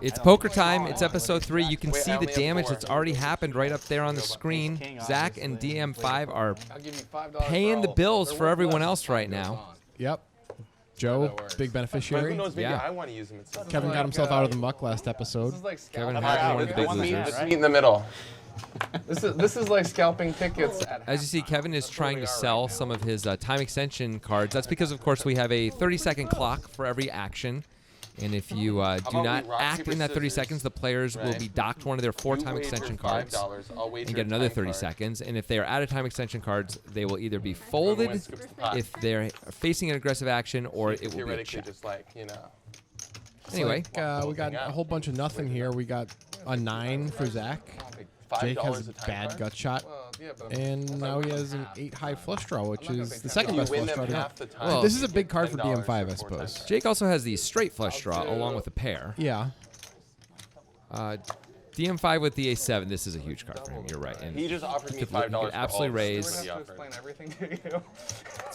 It's poker time. It's episode 3. You can see the damage that's already happened right up there on the screen. Zach and DM5 are paying the bills for everyone else right now. Yep. Joe, big beneficiary. Yeah. Kevin got himself out of the muck last episode. Kevin had one of the big losers. Let's meet in the middle. This is like scalping tickets. As you see, Kevin is trying to sell some of his time extension cards. That's because, of course, we have a 30-second clock for every action. And if you do not act in that 30 seconds, the players will be docked one of their 4-time extension cards and get another 30 seconds. And if they are out of time extension cards, they will either be folded if they're facing an aggressive action, or it will be a check. Anyway, we got a whole bunch of nothing here. We got a 9 for Zach. Jake has a bad gut shot. And now he has an 8 high flush draw, which is the second best flush draw. Well, this is a big card for DM5, I suppose. Jake also has the straight flush draw along with a pair. Yeah. DM5 with the A7, this is a huge card for him. You're right. And he just offered me $5 he could absolutely raise. It's It's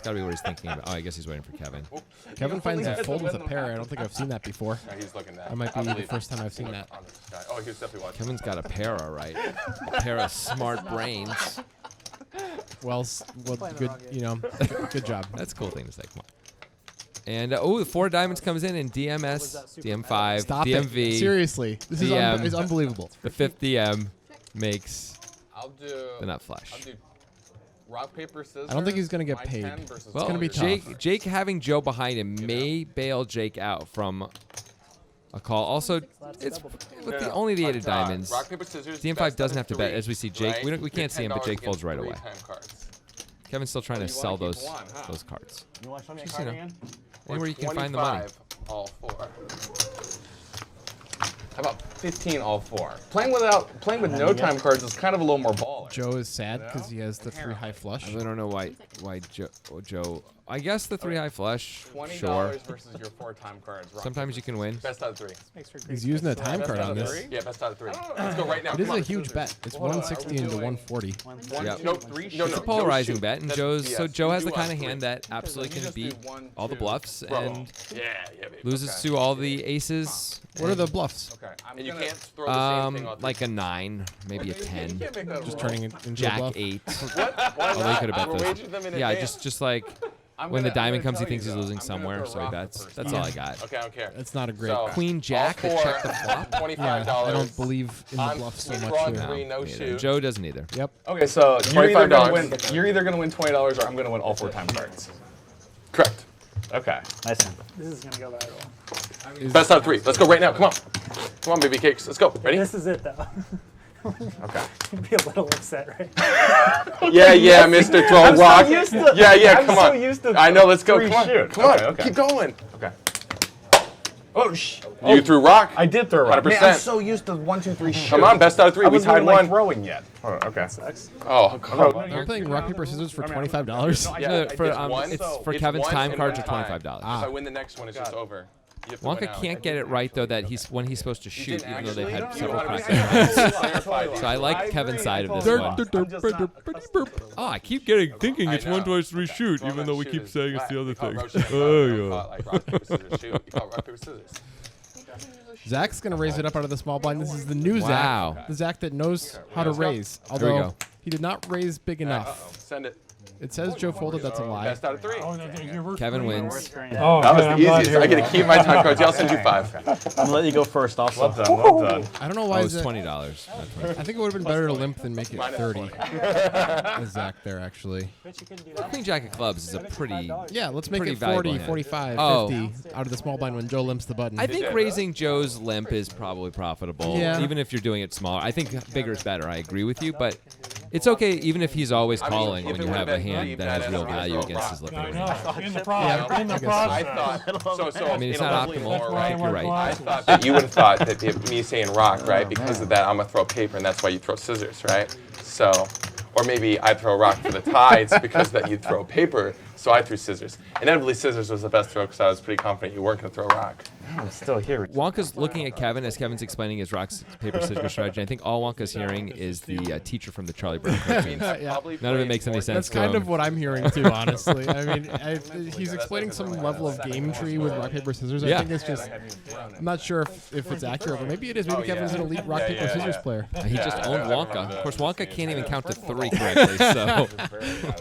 got to be what he's thinking about. Oh, I guess he's waiting for Kevin. Kevin finds a fold with a pair. I don't think I've seen that before. He's looking at. That might be the first time I've seen that. Oh, he was definitely watching. Kevin's got a pair, all right. A pair of smart brains. Well, good, good job. That's a cool thing to say. Come on. And, the 4 diamonds comes in DMS, DM5, Stop DMV. It. Seriously. This is unbelievable. The 5th DM makes the nut I'll flush. do rock, paper, scissors. I don't think he's going to get paid. Well, gonna be tough. Jake having Joe behind him may bail Jake out from a call. Also, it's with only the 8 of diamonds. Rock, paper, scissors, DM5 doesn't have to bet. As we see, Jake, we can't see him, but Jake folds right away. Kevin's still trying to sell those cards. You want to show me a Just, card again? Anywhere you can find the money. All 4. How about 15 all 4? Playing with no time cards is kind of a little more baller. Joe is sad because he has the 3 high flush. I really don't know why Joe. I guess the 3 high flush. $20 Sure. versus your 4-time cards. Sometimes you can win. Best out of 3. He's using a time card on this. Yeah, best out of 3. Let's go right now. It is a huge bet. It's 160 into 140. Yep. No, 3. It's a polarizing bet, and Joe has the kind of hand that absolutely can beat all the bluffs and loses to all the aces. What are the bluffs? Okay. And you can't throw the same thing on Like a 9, maybe a 10. Just turning it into Jack a bluff. 8. What? Why Although he could have bet wagered them those. in Yeah, advance. just like when the diamond comes, he thinks he's losing somewhere, so he bets. That's all I got. Okay, I don't care. It's not a great. So, Queen Jack to all 4, check the flop. $25. Yeah, I don't believe in the bluff so much draw here. 3, no Me either. shoot. Joe doesn't either. Yep. Okay, so you're either going to win $20 or I'm going to win all 4-time cards. Correct. Okay. Nice one. This is gonna go viral. Best out of 3. Let's go right now. Come on. Come on, baby cakes. Let's go. Ready? This is it, though. Okay. You'd be a little upset, right? Yeah, Mr. Throw Rock. I'm come so on. used to I know, let's go. free Come on. shoot. Come on. Okay. Keep going. Okay. Oh, You threw rock. I did throw rock. 100%. Man, I'm so used to 1, 2, 3 shoot. Come on, best out of 3. I We wasn't tied even, like, 1. throwing yet. Oh, okay. Sucks. Oh, God. I'm playing rock paper scissors for $25. Yeah, It's for Kevin's time cards are $25. If I win the next one, it's just over. You have to win Wonka out. can't get it right though that when he's supposed to shoot, didn't even though they've had actually? several You practice. don't So I like Kevin's side of this I'm one. just not accustomed to Oh, I keep thinking it's 1, 2, 3 shoot, Throw even that though we shoot keep is saying it's flat. the other You call it thing. roach shot. Oh, You yeah. call it like rock, paper, scissors, shoot. You call it rock, paper, scissors. Zach's going to raise it up out of the small blind. This is the new Wow. Zach. The Zach that knows how to Let's go. raise. Here we Although go. he did not raise big enough. Send it. It says Joe folded. That's a lie. Best out of 3. Kevin wins. Oh, That was the easiest. I get to keep my time cards. I'll send you 5. I'm gonna let you go first. Also, well done. I don't know Oh, why. it's Zach, $20. Not 20. I think it would have been better to limp than make it 30. With Zach there, actually. Queen Jack of clubs is a pretty. Yeah, let's make Pretty it 40, valuable hand. 45, Oh. 50 out of the small blind when Joe limps the button. I think raising Joe's limp is probably profitable, Yeah. even if you're doing it smaller. I think bigger is better. I agree with you, but it's okay even if he's always calling when you have a hand that has real value against his limping range. in the Yeah, in the I guess I process. thought so. I mean, it's in a not lovely optimal. lore, I think you're right. I thought that you would have thought that me saying rock, right? Because of that, I'm gonna throw paper, and that's why you throw scissors, right? So, or maybe I throw rock for the tie. It's because that you throw paper, so I threw scissors. Inevitably, scissors was the best throw because I was pretty confident you weren't gonna throw rock. I'm still here. Wonka's looking at Kevin as Kevin's explaining his rock, paper, scissors strategy. I think all Wonka's hearing is the teacher from the Charlie Brown cartoons. None of it makes any sense That's to kind him. of what I'm hearing too, honestly. I mean, he's explaining some level of game tree with rock, paper, scissors. I think it's just, I'm not sure if it's accurate, but maybe it is. Maybe Kevin's an elite rock, paper, scissors player. He just owned Wonka. Of course, Wonka can't even count to 3 correctly, so...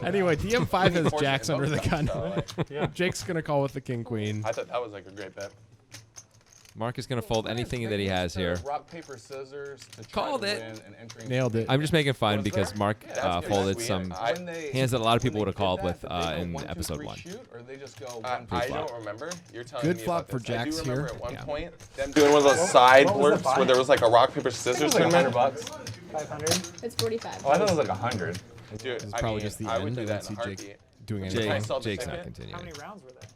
Anyway, DM5 has jacks under the gun. Jake's going to call with the king, queen. I thought that was like a great bet. Mark is going to fold anything that he has here. Rock, paper, scissors. Called it. Nailed it. I'm just making fun because Mark folded some hands that a lot of people would have called with in episode 1. I don't remember. You're telling Good me flop about for this. I do jacks remember here. at one point them doing one of those side blurps where there was like a rock, paper, scissors tournament. $100. 500. It's 45. Oh, I thought it was like 100. Dude, This is probably just the I would end. do I that don't in a see Jake heartbeat. doing anything. I sell the Jake's not ticket? continuing. rounds were there?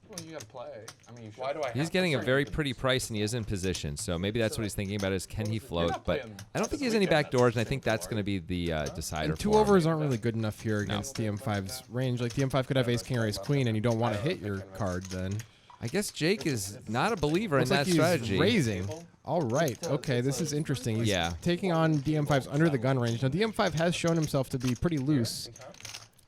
Well, you gotta play. I mean, you should. Why do I? He's have getting to a very pretty price, and he is in position. So maybe that's what he's thinking about is can he float? But I don't think he has any back doors, and I think that's going to be the decider And 2 for him. overs aren't really good enough here against DM5's range. Like DM5 could have ace king or ace queen, and you don't want to hit your card then. I guess Jake is not a believer in Looks like that he's strategy. raising. All right. Okay, this is interesting. He's taking on DM5's under the gun range. Now DM5 has shown himself to be pretty loose.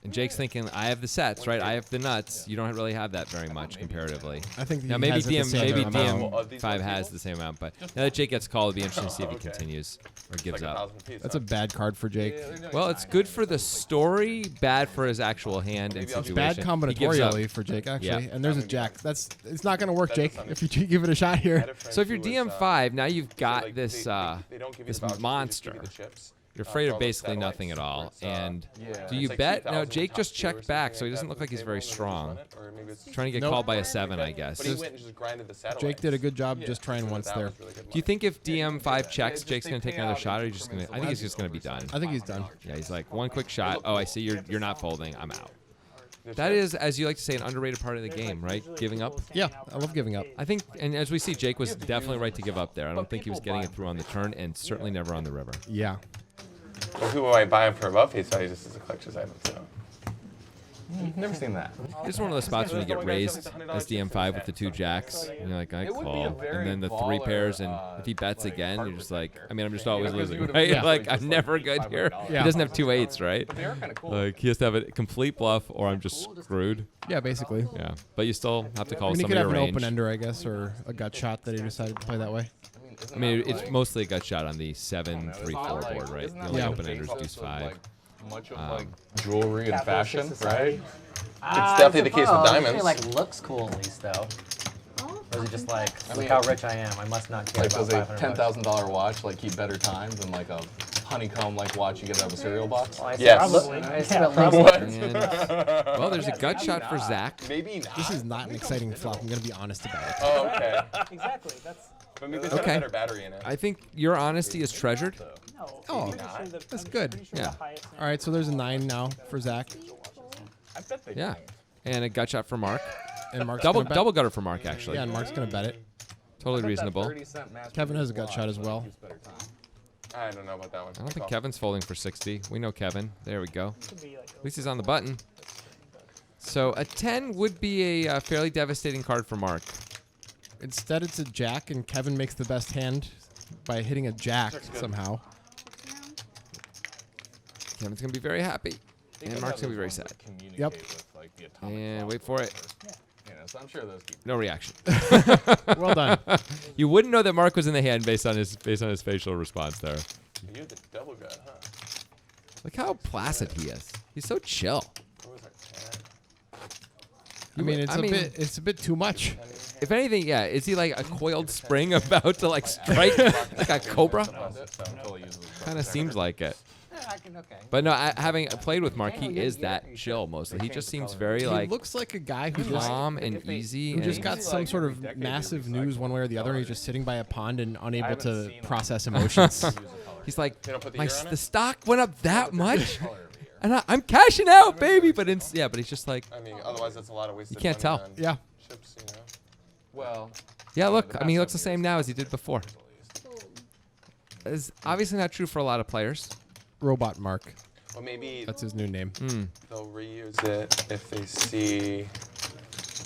And Jake's thinking, I have the sets, right? I have the nuts. You don't really have that very much comparatively. I think Now he maybe has it the same amount. DM5 has the same amount, but now that Jake gets called, it'll be interesting to see if he continues or gives up. That's a bad card for Jake. Well, it's good for the story, bad for his actual hand and situation. Bad He gives up. combinatorially for Jake, actually. Yeah. And there's a jack. It's not going to work, Jake, if you give it a shot here. So if you're DM5, now you've got this this monster. You're afraid of basically nothing at all. And do you bet? No, Jake just checked back, so he doesn't look like he's very strong. Trying to get called by a 7, I guess. Jake did a good job just trying once there. Do you think if DM5 checks, Jake's going to take another shot, or just going to? I think he's just going to be done. I think he's done. Yeah, he's like, one quick shot. Oh, I see you're not folding. I'm out. That is, as you like to say, an underrated part of the game, right? Giving up. Yeah, I love giving up. I think, and as we see, Jake was definitely right to give up there. I don't think he was getting it through on the turn, and certainly never on the river. Yeah. Well, people might buy him for a buff face value just as a collector's item, so. Never seen that. It's one of those spots when you get raised as DM5 with the 2 jacks, and you're like, I call. And then the 3 pairs, and if he bets again, you're just like, I mean, I'm just always losing, right? Yeah. Like, I'm never good here. Yeah. He doesn't have 2 8s, right? Like, he has to have a complete bluff, or I'm just screwed. Yeah, basically. Yeah. But you still have to call I mean, he some could of have your an range. open-ender, I guess, or a gut shot that he decided to play that way. I mean, it's mostly a gut shot on the 7-3-4 board, right? The only Yeah. open-enders deuce 5. Much of like jewelry and fashion, right? It's definitely the case with diamonds. It like looks cool at least though. Or is it just like, look how rich I am? I must not care Like about does a $500. $10,000 watch like keep better times than like a honeycomb like watch you get out of a cereal box? Well, I Yes. Probably. I said at least. And, well, there's a gut shot for Zach. Maybe not. This is not an exciting flop. I'm going to be honest about it. Oh, okay. Exactly. That's But maybe it's got a better battery in it. I think your honesty is treasured. Oh, that's good. Yeah. All right, so there's a 9 now for Zach. I bet they Yeah. And a gut shot for Mark. And Mark's Double gonna bet. double gutter for Mark, actually. Yeah, and Mark's going to bet it. Totally reasonable. Kevin has a gut shot as well. I don't know about that one. I don't think Kevin's folding for 60. We know Kevin. There we go. could be like At least he's on the button. So a 10 would be a fairly devastating card for Mark. Instead, it's a jack, and Kevin makes the best hand by hitting a jack somehow. Kevin's going to be very happy. And Mark's going to be very sad. Yep. And wait for it. So I'm sure those keep. No reaction. Well done. You wouldn't know that Mark was in the hand based on his facial response there. You had the double gut, huh? Look how placid he is. He's so chill. What was that, 10? I mean, it's a bit too much. If anything, yeah, is he like a coiled spring about to like strike like a cobra? Kind of seems like it. But no, having played with Mark, he is that chill mostly. He just seems very He like looks like a guy who just, calm and easy. who just and got some sort of massive news one way or the other, and he's just sitting by a pond and unable to process emotions. he's like, They don't put the my, ear on it? the stock went up that much, and I'm cashing out, baby. But yeah, but he's just like, I mean, otherwise that's a lot of wasted You can't money tell. on Yeah. chips, you know? Well, yeah, look. I mean, he looks the same now as he did before. It's obviously not true for a lot of players. Robot Mark. Well, maybe That's his new name. they'll reuse it if they see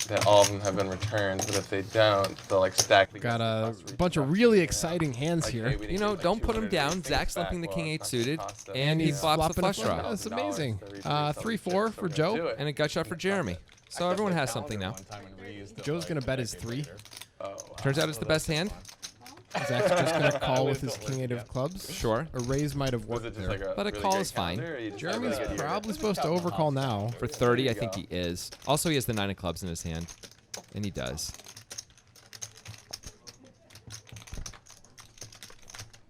that all of them have been returned, but if they don't, they'll like stack. Got a bunch of really exciting hands Like, here. hey, we didn't You know, get, like, don't put him 200 down. things Zach's back. slumping the Well, king it's 8 not gonna suited, cost us and he he's flops the flopping a flush flush. draw. That's amazing. $3 3-4 for Joe. And a gut shot for Jeremy. So everyone has something now. Joe's going to bet his 3. Turns out it's the best hand. Zach's just going to call with his king 8 of clubs. Sure. A raise might have Was it worked just there. like a But a really call great is fine. calendar, or you just Jeremy's have a good year? probably supposed to overcall now. For 30, I think he is. Also, he has the 9 of clubs in his hand. And he does.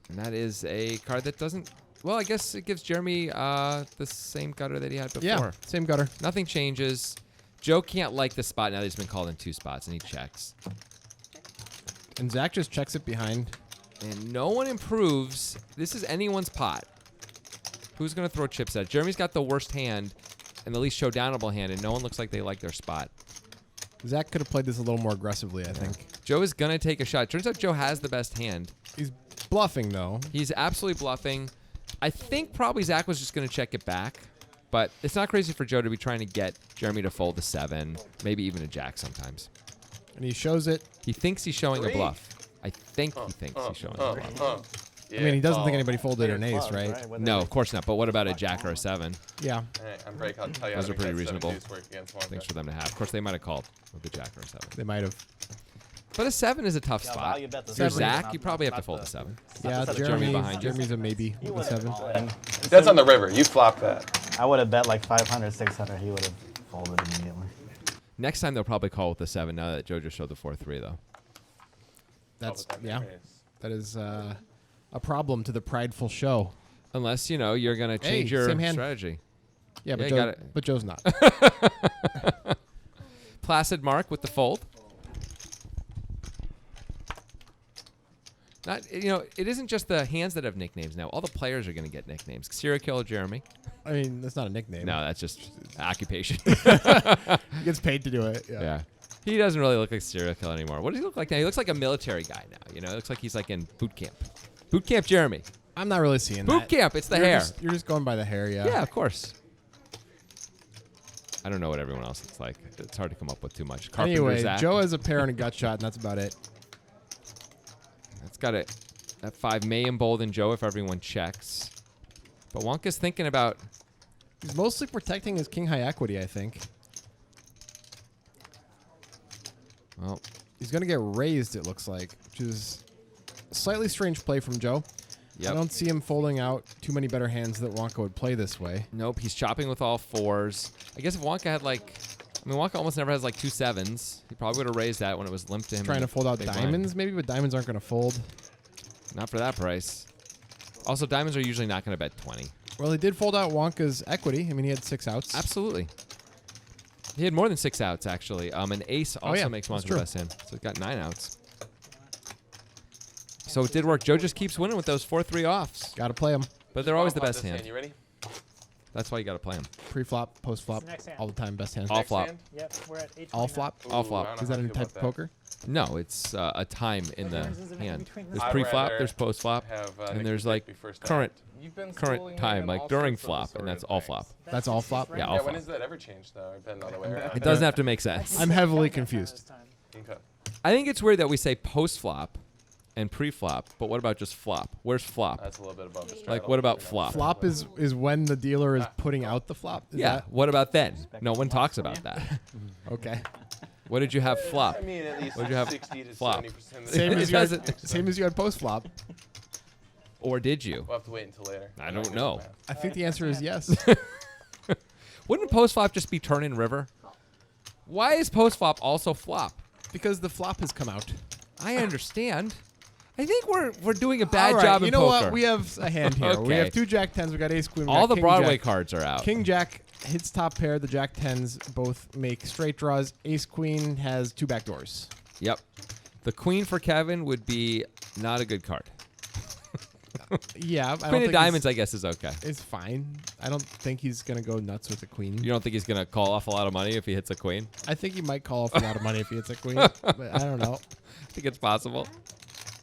And that is a card that doesn't... Well, I guess it gives Jeremy the same gutter that he had before. Yeah, same gutter. Nothing changes. Joe can't like the spot now that he's been called in 2 spots, and he checks. And Zach just checks it behind. And no one improves. This is anyone's pot. Who's going to throw chips at? Jeremy's got the worst hand and the least showdownable hand, and no one looks like they like their spot. Zach could have played this a little more aggressively, I think. Joe is going to take a shot. Turns out Joe has the best hand. He's bluffing, though. He's absolutely bluffing. I think probably Zach was just going to check it back, but it's not crazy for Joe to be trying to get Jeremy to fold the 7, maybe even a jack sometimes. And he shows it. He thinks he's showing a bluff. I think he thinks he's showing a bluff. I mean, he doesn't think anybody folded an ace, right? No, of course not. But what about a jack or a 7? Yeah. Hey, I'm break. I'll tell you. Those how are to pretty make that 7 reasonable deuce work against one things guy. for them to have. Of course, they might have called with a jack or a 7. They might have. But a 7 is a tough Yeah, spot. value bet the If you're seven. Zach, Not- you probably have to not fold the- the 7. Yeah, That's Jeremy behind you. Jeremy's a maybe with a 7. That's on the river. You flop that. I would have bet like 500, 600. He would have folded immediately. Next time, they'll probably call with the 7 now that Joe just showed the 4-3, though. That's, Oh, but yeah. raise. That is a problem to the prideful show. Unless, you know, you're going to change Hey, your same hand. strategy. Yeah, Yeah, but, you got Joe, it. but Joe's not. Placid Mark with the fold. Not, you know, it isn't just the hands that have nicknames now. All the players are going to get nicknames. Serial Killer Jeremy. I mean, that's not a nickname. No, that's just occupation. He gets paid to do it. Yeah. Yeah. He doesn't really look like a serial killer anymore. What does he look like now? He looks like a military guy now. You know, it looks like he's like in boot camp. Boot camp Jeremy. I'm not really seeing Boot that. camp. It's the You're hair. you're just going by the hair, yeah. Yeah, of course. I don't know what everyone else looks like. It's hard to come up with too much. Carpenter Anyway, Zach. Joe has a pair and a gut shot, and that's about it. That's got it. That 5 may embolden Joe if everyone checks. But Wonka's thinking about... He's mostly protecting his king high equity, I think. Well, He's going to get raised, it looks like, which is a slightly strange play from Joe. yep. I don't see him folding out too many better hands that Wonka would play this way. Nope, he's chopping with all 4s. I guess if Wonka had like... I mean, Wonka almost never has like 2 7s. He probably would have raised that when it was limp to him. Trying in to the fold out big blind. diamonds, maybe, but diamonds aren't going to fold. Not for that price. Also, diamonds are usually not going to bet 20. Well, he did fold out Wonka's equity. I mean, he had 6 outs. Absolutely. He had more than 6 outs, actually. An ace also yeah, makes that's Wonka true. the best hand. So he's got 9 outs. So it did work. Joe just keeps winning with those 4-3 offs. Got to play him. But they're always the Flop best this hand. You ready? That's why you got to play them. Pre-flop, post-flop, Next hand. all the time, best hand. All Next flop. hand? Yep, we're at 8. All flop? All Ooh, flop. I don't know Is that how I in feel type about of poker? No, it's a time in the difference is it hand. between this There's I'd pre-flop, rather there's post-flop, Have, and Nick there's Nick like be first current out. You've been current schooling time, in like all during sorts of flop, and that's all things. flop. That's all flop? Yeah, all Yeah, flop. when has that ever changed though? I've been the other way around. It doesn't have to make sense. I'm heavily confused. Okay. I think it's weird that we say post-flop and pre-flop, but what about just flop? Where's flop? That's a little bit above the straddle. Like, what about you know. flop? Flop is when the dealer is putting out the flop? Is Yeah, what about then? No one talks about that. that- okay. What did you have flop? I mean, at least What'd you have 60 to flop? 70% of the Same time. as, It you had, doesn't- same as you had post-flop. Or did you? We'll have to wait until later. I don't know. I think the answer is yes. Wouldn't post-flop just be turn in river? Why is post-flop also flop? because the flop has come out. I understand. I think we're doing a bad All right, job you in know poker. what? We have a hand here. We Okay. have 2 Jack 10s. We got ace queen. We All got the king Broadway jack. cards are out. King Jack hits top pair. The Jack 10s both make straight draws. Ace Queen has 2 back doors. Yep. The queen for Kevin would be not a good card. Yeah, I don't Queen think of diamonds, I guess, is okay. It's fine. I don't think he's gonna go nuts with the queen. You don't think he's gonna call off a lot of money if he hits a queen? I think he might call off a lot of money if he hits a queen, but I don't know. I think it's possible.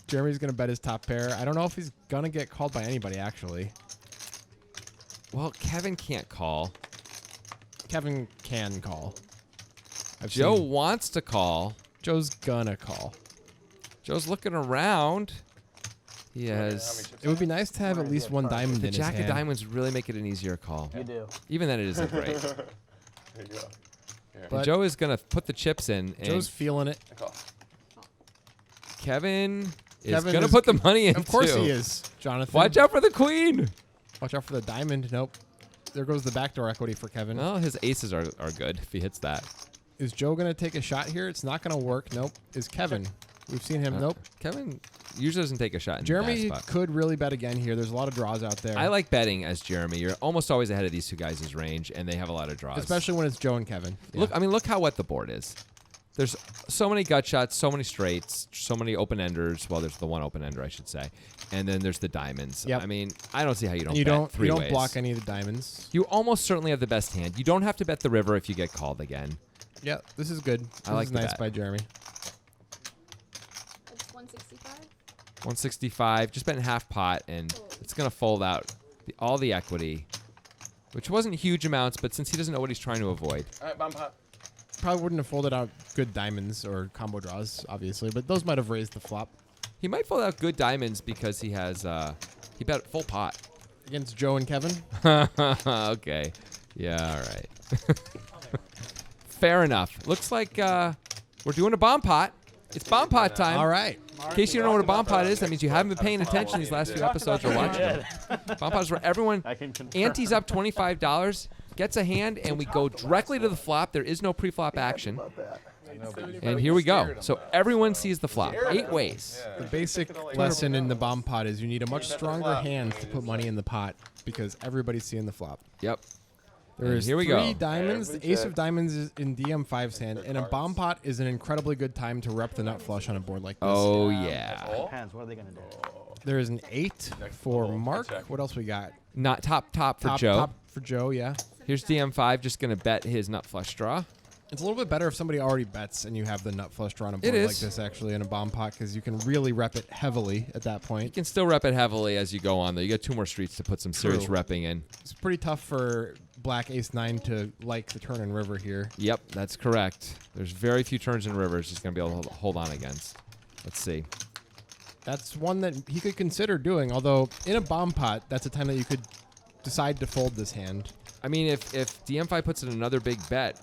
Jeremy's gonna bet his top pair. I don't know if he's gonna get called by anybody actually. Well, Kevin can't call. Kevin can call. Joe wants to call. Joe's gonna call. Joe's looking around. He has. It would be nice to have at least one diamond The in his jack of hand. diamonds really make it an easier call. You do. Even then, it isn't great. There you go. And Joe is going to put the chips in. And Joe's feeling it. Kevin is going to put the money in, Of course too. he is, Jonathan. Watch out for the queen. Watch out for the diamond. Nope. There goes the backdoor equity for Kevin. Well, his aces are good if he hits that. Is Joe going to take a shot here? It's not going to work. Nope. Is Kevin? We've seen him. Nope. Kevin usually doesn't take a shot in Jeremy the bad spot. could really bet again here. There's a lot of draws out there. I like betting as Jeremy. You're almost always ahead of these two guys' range, and they have a lot of draws. Especially when it's Joe and Kevin. Yeah. Look how wet the board is. There's so many gut shots, so many straights, so many open-enders. Well, there's the one open-ender, I should say. And then there's the diamonds. Yep. I mean, I don't see how you don't you bet don't, three you ways. don't block any of the diamonds. You almost certainly have the best hand. You don't have to bet the river if you get called again. Yeah, this is good. I like this is the nice bet. by Jeremy. It's 165. 165, just betting half pot, and it's going to fold out all the equity, which wasn't huge amounts, but since he doesn't know what he's trying to avoid. All right, bomb pot. Probably wouldn't have folded out good diamonds or combo draws, obviously, but those might have raised the flop. He might fold out good diamonds because he has, he bet full pot. Against Joe and Kevin? Okay. Yeah, all right. Fair enough. Looks like we're doing a bomb pot. It's bomb pot time. All right. In case you don't know what a bomb pot is, that means you haven't been paying attention these last few episodes or watching them. Bomb pot is where everyone antes up $25, gets a hand, and we go directly to the flop. There is no pre-flop action. And here we go. So everyone sees the flop. 8 ways. The basic lesson in the bomb pot is you need a much stronger hand to put money in the pot because everybody's seeing the flop. Yep. There is here we 3 go. diamonds. The ace of diamonds is in DM5's hand, and a bomb pot is an incredibly good time to rep the nut flush on a board like this. Oh, yeah. Depends. What are they gonna do? There is an 8 for Mark. What else we got? Not top for Joe. Top for Joe, yeah. Here's DM5 just going to bet his nut flush draw. It's a little bit better if somebody already bets and you have the nut flush draw on a board It like is. this actually in a bomb pot because you can really rep it heavily at that You point. can still rep it heavily as you go on, though. You got 2 more streets to put some serious True. repping in. It's pretty tough for black ace 9 to like the turn and river here. Yep, that's correct. There's very few turns and rivers he's going to be able to hold on against. Let's see. That's one that he could consider doing, although in a bomb pot, that's a time that you could decide to fold this hand. I mean, if DM5 puts in another big bet,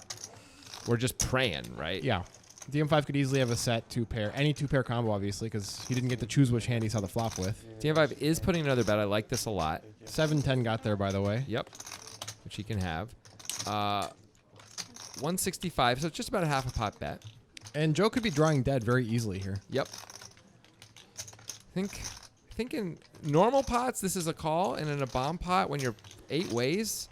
we're just praying, right? Yeah. DM5 could easily have a set 2-pair, any 2-pair combo, obviously, because he didn't get to choose which hand he saw the flop with. DM5 is putting another bet. I like this a lot. 7-10 got there, by the way. Yep, which he can have. 165, so it's just about a half a pot bet. And Joe could be drawing dead very easily here. Yep. I think in normal pots, this is a call, and in a bomb pot, when you're 8 ways,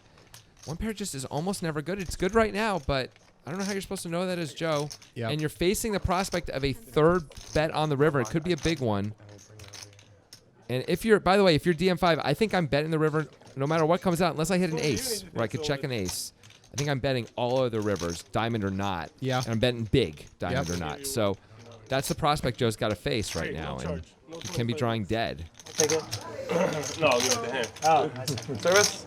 1 pair just is almost never good. It's good right now, but I don't know how you're supposed to know that as Joe. Yep. And you're facing the prospect of a 3rd bet on the river. It could be a big one. And if you're, by the way, if you're DM5, I think I'm betting the river no matter what comes out, unless I hit an ace, where I could check an ace. I think I'm betting all of the rivers, diamond or not. Yeah. And I'm betting big, diamond Yep. or not. So that's the prospect Joe's got to face right now, and he can be drawing dead. Take it. No, I'll give it to him. Oh, nice. Service?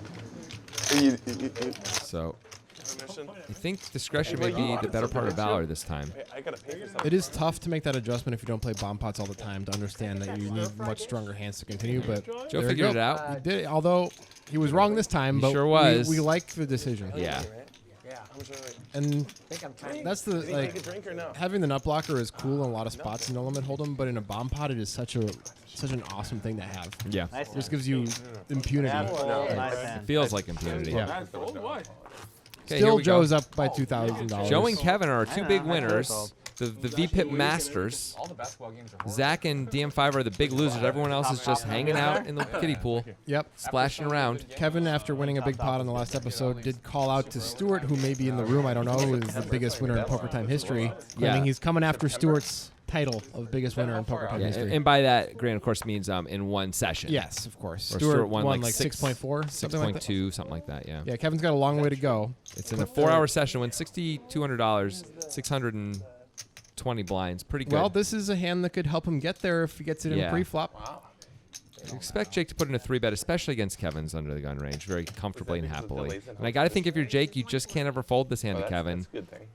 So I think discretion may be the better part of valor this time. I gotta pay for something. It is tough to make that adjustment if you don't play bomb pots all the time to understand that you need much stronger hands to continue, but Joe there you figured go. it out. He did it, although he was wrong this time, He but sure was. we like the decision. Yeah. And that's the, Make a like, drink or no? having the nut blocker is cool in a lot of spots in No Limit Hold'em, but in a bomb pot, it is such an awesome thing to have. Yeah. Nice. Just gives you impunity. Nice hand. Feels like impunity. Yeah. Okay, here Still, we go. Joe's up by $2,000. Joe and Kevin are our 2 big know, that's winners. what The VPIP Masters. All the basketball games are Zach and DM5 are the big losers. Everyone else is just hanging out in the kiddie pool, Yep. splashing around. Kevin, after winning a big pot on the last episode, did call out to Stuart, who may be in the room. I don't know, who is the biggest winner in PokerTime history, claiming he's coming after Stuart's title of biggest winner in PokerTime Yeah, history. and by that, Grant, of course, means in one session. Yes, of course. Or Stuart won won like like 6.4, something like that. 6.2, something like that, yeah. Yeah, Kevin's got a long way to go. It's in a 4-hour session, wins $6,200, 620 blinds. Pretty good. Well, this is a hand that could help him get there if he gets it in Yeah. pre-flop. I expect Jake to put in a 3-bet, especially against Kevin's under the gun range, very comfortably and happily. And I got to think if you're Jake, you just can't ever fold this hand to Kevin. That's a good thing.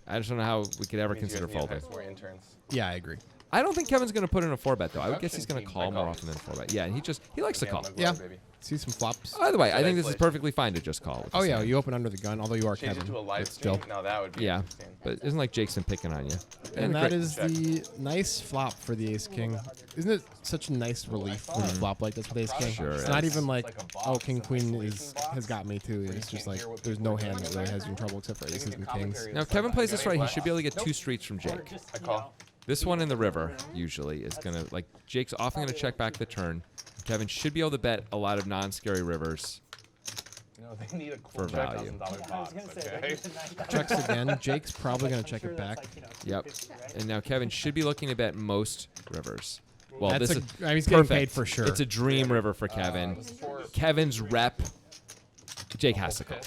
I just don't know how we could ever consider folding. More interns. Yeah, I agree. I don't think Kevin's going to put in a 4-bet, though. I would guess he's going to call more often than 4-bet. Yeah, he likes to call. Yeah. See some flops. By the way, I think this is perfectly fine to just call. Oh, yeah, you open under the gun, although you are Change Kevin. it to a live but still. stream. Now that would be Yeah, interesting. but it isn't like Jake's been picking on you. And that is the nice flop for the ace-king. Isn't it such a nice relief when you flop like this with ace-king? Sure It's is. not even like, oh, king-queen has got me, too. It's just like there's no hand that really has you in trouble except for aces and kings. Now, if Kevin plays this right, he should be able to get 2 streets from Jake. I call. This one in the river, usually, is going to, like, Jake's often going to check back the turn. Kevin should be able to bet a lot of non-scary rivers. You know, they need a For cool value. $5,000 box, okay? Checks again. Jake's probably going to check it back. Yep. And now Kevin should be looking to bet most rivers. Well, That's this a- is I mean, he's getting perfect. paid for sure. It's a dream river for Kevin. Kevin's rep. Jake has to call.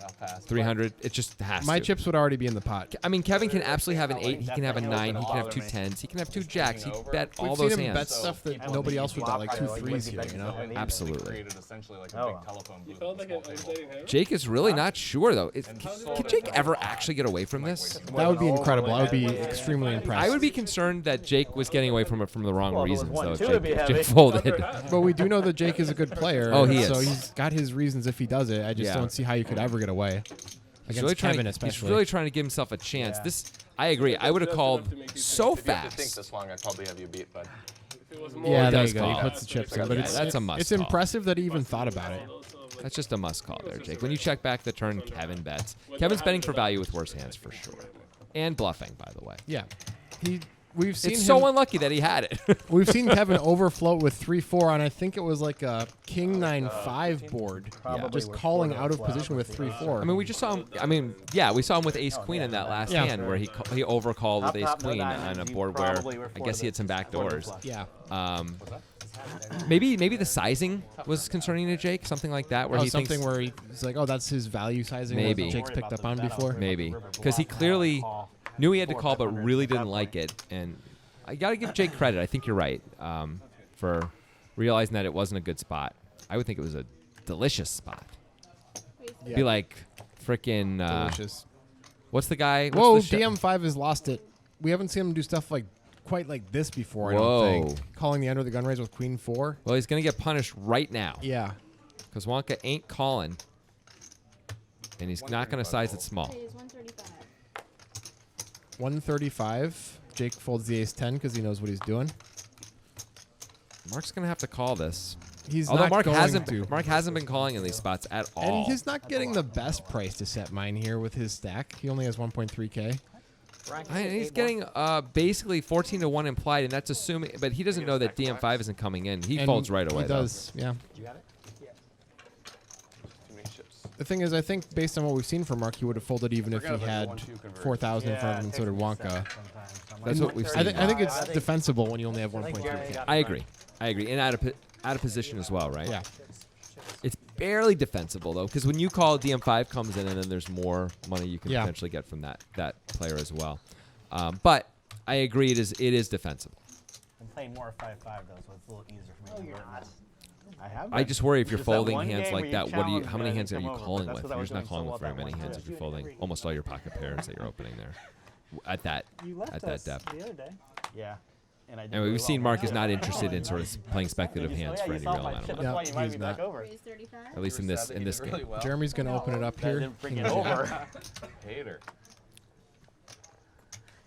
I'll pass. 300. It just has My to. chips would already be in the pot. I mean, Kevin can absolutely have an 8. He can have a 9. He can have 2 10s. He can have 2 jacks. He can bet all We've those seen him bet hands. stuff that nobody else would bet, like 2 3s here, you know? Absolutely. Created essentially like a big telephone booth. Felt on like the an small table. undating Jake is really not sure, though. Can Jake ever actually get away from this? That would be incredible. I would be extremely impressed. I would be concerned that Jake was getting away from it from the wrong reasons, one, though. two would be If Jake heavy. folded. But we do know that Jake is a good player. Oh, he So is. he's got his reasons if he does it. I just Yeah. don't see how you could ever get away. He's Against really, Kevin, he's especially. really trying to give himself a chance. I agree. I would have called so If you have to think fast. this long, I'd probably have you beat, but Yeah, He there does you go. He call. puts the chips in. But Yeah, it's, that's a must it's call. impressive that he even thought about it. That's just a must call there, Jake. When you check back the turn, Kevin bets. Kevin's betting for value with worse hands for sure, and bluffing, by the way. Yeah. We've seen It's him, so unlucky that he had it. we've seen Kevin overfloat with 3-4 on I think it was like a king 9-5 board. Yeah. Just calling out of position with 3-4. I mean, we just saw him. I mean, yeah, we saw him with Ace Queen in that last Yeah. hand where he overcalled with Ace top, no Queen diamonds. on a You board where probably were I for guess he the had some back doors. yeah. Maybe the sizing was concerning to Jake, something like that, where Oh, he something thinks where he's like, oh, that's his value sizing. that Maybe. Jake's picked up on before. maybe because he clearly knew he had to call, but really didn't like it. And I gotta give Jake credit. I think you're right for realizing that it wasn't a good spot. I would think it was a delicious spot. Yeah. Be like freaking. Delicious. What's the guy? Whoa, What's the DM5 has lost it. We haven't seen him do stuff like quite like this before, I Whoa. don't think. Calling the under the gun raise with queen 4. Well, he's gonna get punished right now Yeah. because Wonka ain't calling, and he's not gonna size it small. Pays 135. 135. Jake folds the ace 10 because he knows what he's doing. Mark's gonna have to call this. He's Although not Mark going hasn't, to. Mark hasn't been calling in these spots at all. And he's not getting the best price to set mine here with his stack. He only has 1.3K. He's getting basically 14 to 1 implied, and that's assuming. But he doesn't know that DM5 isn't coming in. He And folds right away. He does, yeah. too many chips. The thing is, I think based on what we've seen from Mark, he would have folded even if he had 4,000 in front of him and so did Wonka. That's what we've seen. I think it's defensible when you only have 1.3K. I agree. And out of position as well, right? Yeah. It's barely defensible though, because when you call, DM5 comes in, and then there's more money you can Yeah. potentially get from that player as well. But I agree, it is defensible. I'm playing more 5-5 though, so it's a little easier for me to learn this. I just worry if you're Just that folding one hands game like where that. you How many challenge hands me, are I you didn't come calling over, with? but that's 'cause I You're was just not doing calling so with well very that many one hands time. if you're folding almost all your pocket pairs that you're opening there. At that depth. The other day. Yeah. And I did And really we've seen well. Mark is not interested in sort of playing speculative hands Yeah, for you any saw real my amount of chip, money. that's why you invited he's me back not. over. Raise 35. At least in this game. Jeremy's going to open it up That here. didn't bring King it Jack. over. Hater.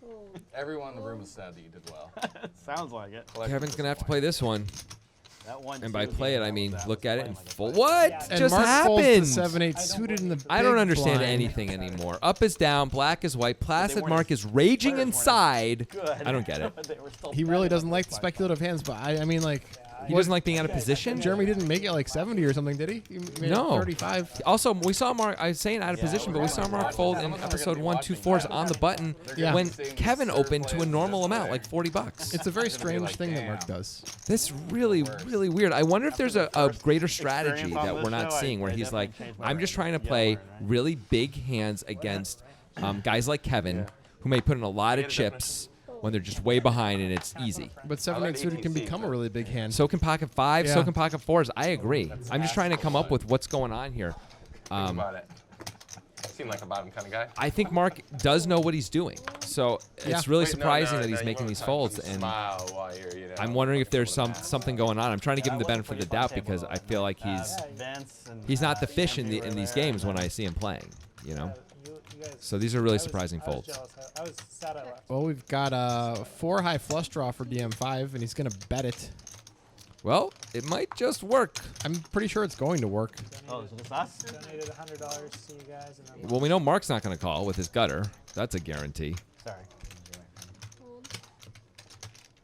Fold. Everyone in the room is sad that you did well. Sounds like it. Kevin's gonna have to play this one, That one and by too, play it yeah, I mean that look was at it playing and like a fold. five. What And just Mark happened? folds the 7-8 suited in the I don't big understand blind. anything anymore. Up is down, black is white. Placid weren't Mark as is raging players weren't as inside. Good. I don't get it. They were still He really better doesn't like the speculative hands, but I mean, like, He doesn't like being out of position. Jeremy didn't make it like 70 or something, did he? He made No. it 35. Also, we saw Mark. I was saying out of position, but we saw Mark fold in episode 1 2 4s on the button Yeah. when Kevin opened to a normal amount, like $40. It's a very strange thing that Mark does. This really weird. I wonder if there's a greater strategy experience on that this we're not show, seeing, where I he's like, definitely changed my I'm just mind. trying to Yeah, play right now. really big hands against guys like Kevin, who may put in a lot of chips when they're just way behind and it's easy. But 7-8 suited can become a really big hand. So can pocket 5, so Yeah. can pocket 4s. I agree. I'm just trying to come up with what's going on here. Think about it. seem like a bottom kind of guy. I think Mark does know what he's doing. So it's really surprising that he's making these folds. And I'm wondering if there's something going on. I'm trying to give him the benefit of the doubt because I feel like he's not the fish in these games when I see him playing. You know. So these are really surprising folds. I was sad I left. Well, we've got a 4 high flush draw for DM5, and he's going to bet it. Well, it might just work. I'm pretty sure it's going to work. Oh, is this us? Donated $100 to you guys. And then Well, we know Mark's not going to call with his gutter. That's a guarantee. Sorry.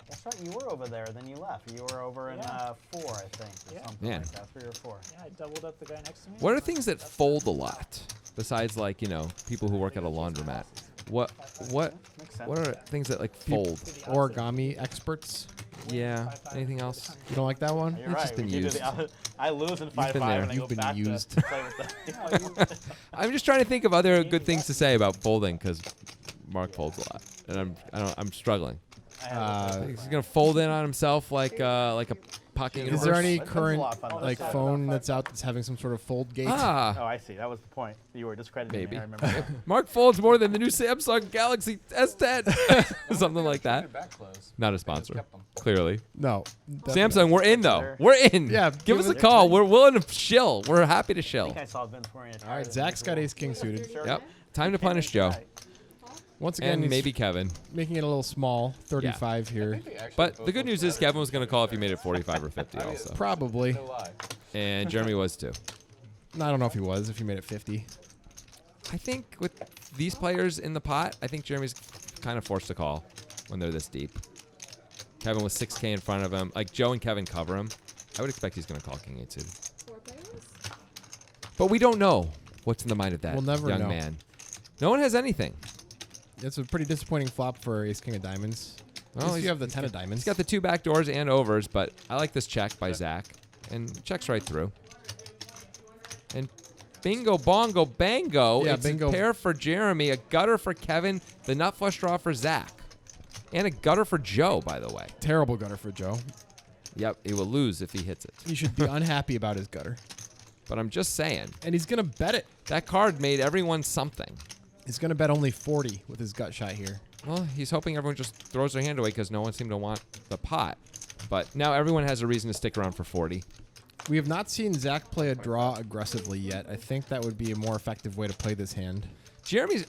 That's right. You were over there, then you left. You were over in 4, I think. Or something Man. like that, 3 or 4. yeah, I doubled up the guy next to me. What are things that fold a lot besides, like, you know, people who work at a laundromat? What are things that like fold? Origami experts. Yeah. Anything else? You don't like that one? You're It's right. just been we do used. I lose in 5-5 been there. and I You've go been back used. to play with the I'm just trying to think of other good things to say about folding because Mark folds a lot, and I'm struggling. He's gonna fold in on himself like a pocket universe. Is there any That was a current lot of fun. like phone that's out that's having some sort of fold gate? Oh, Ah, I see. That was the point. You were discrediting maybe. me. I remember. Mark folds more than the new Samsung Galaxy S10, something like that. Back close. Not a sponsor, clearly. No. Samsung, we're in though. We're in. Yeah, give give us a it- call. We're willing to shill. We're happy to I shill. think I saw Vince wearing a All right, Zach's got ace king suited. Yep. Time to punish Joe Once again, and he's maybe Kevin. making it a little small, 35 here. But the good news is Kevin was going to call if you made it 45 or 50 also. Probably. No lie. And Jeremy was too. I don't know if he was, if he made it 50. I think with these players in the pot, I think Jeremy's kind of forced to call when they're this deep. Kevin with 6K in front of him. Like Joe and Kevin cover him. I would expect he's going to call King 8 suited. 4 players? But we don't know what's in the mind of that We'll never young know. man. No one has anything. It's a pretty disappointing flop for ace king of diamonds. At least he's- you have the 10 of diamonds. He's got the 2 back doors and overs, but I like this check by Zach. And checks right through. And bingo, bongo, bango. Yeah, It's bingo. a pair for Jeremy, a gutter for Kevin, the nut flush draw for Zach. And a gutter for Joe, by the way. Terrible gutter for Joe. Yep, he will lose if he hits it. He should be unhappy about his gutter. But I'm just saying, And he's going to bet it. that card made everyone something. He's going to bet only 40 with his gut shot here. Well, he's hoping everyone just throws their hand away because no one seemed to want the pot. But now everyone has a reason to stick around for 40. We have not seen Zach play a draw aggressively yet. I think that would be a more effective way to play this hand. Jeremy's,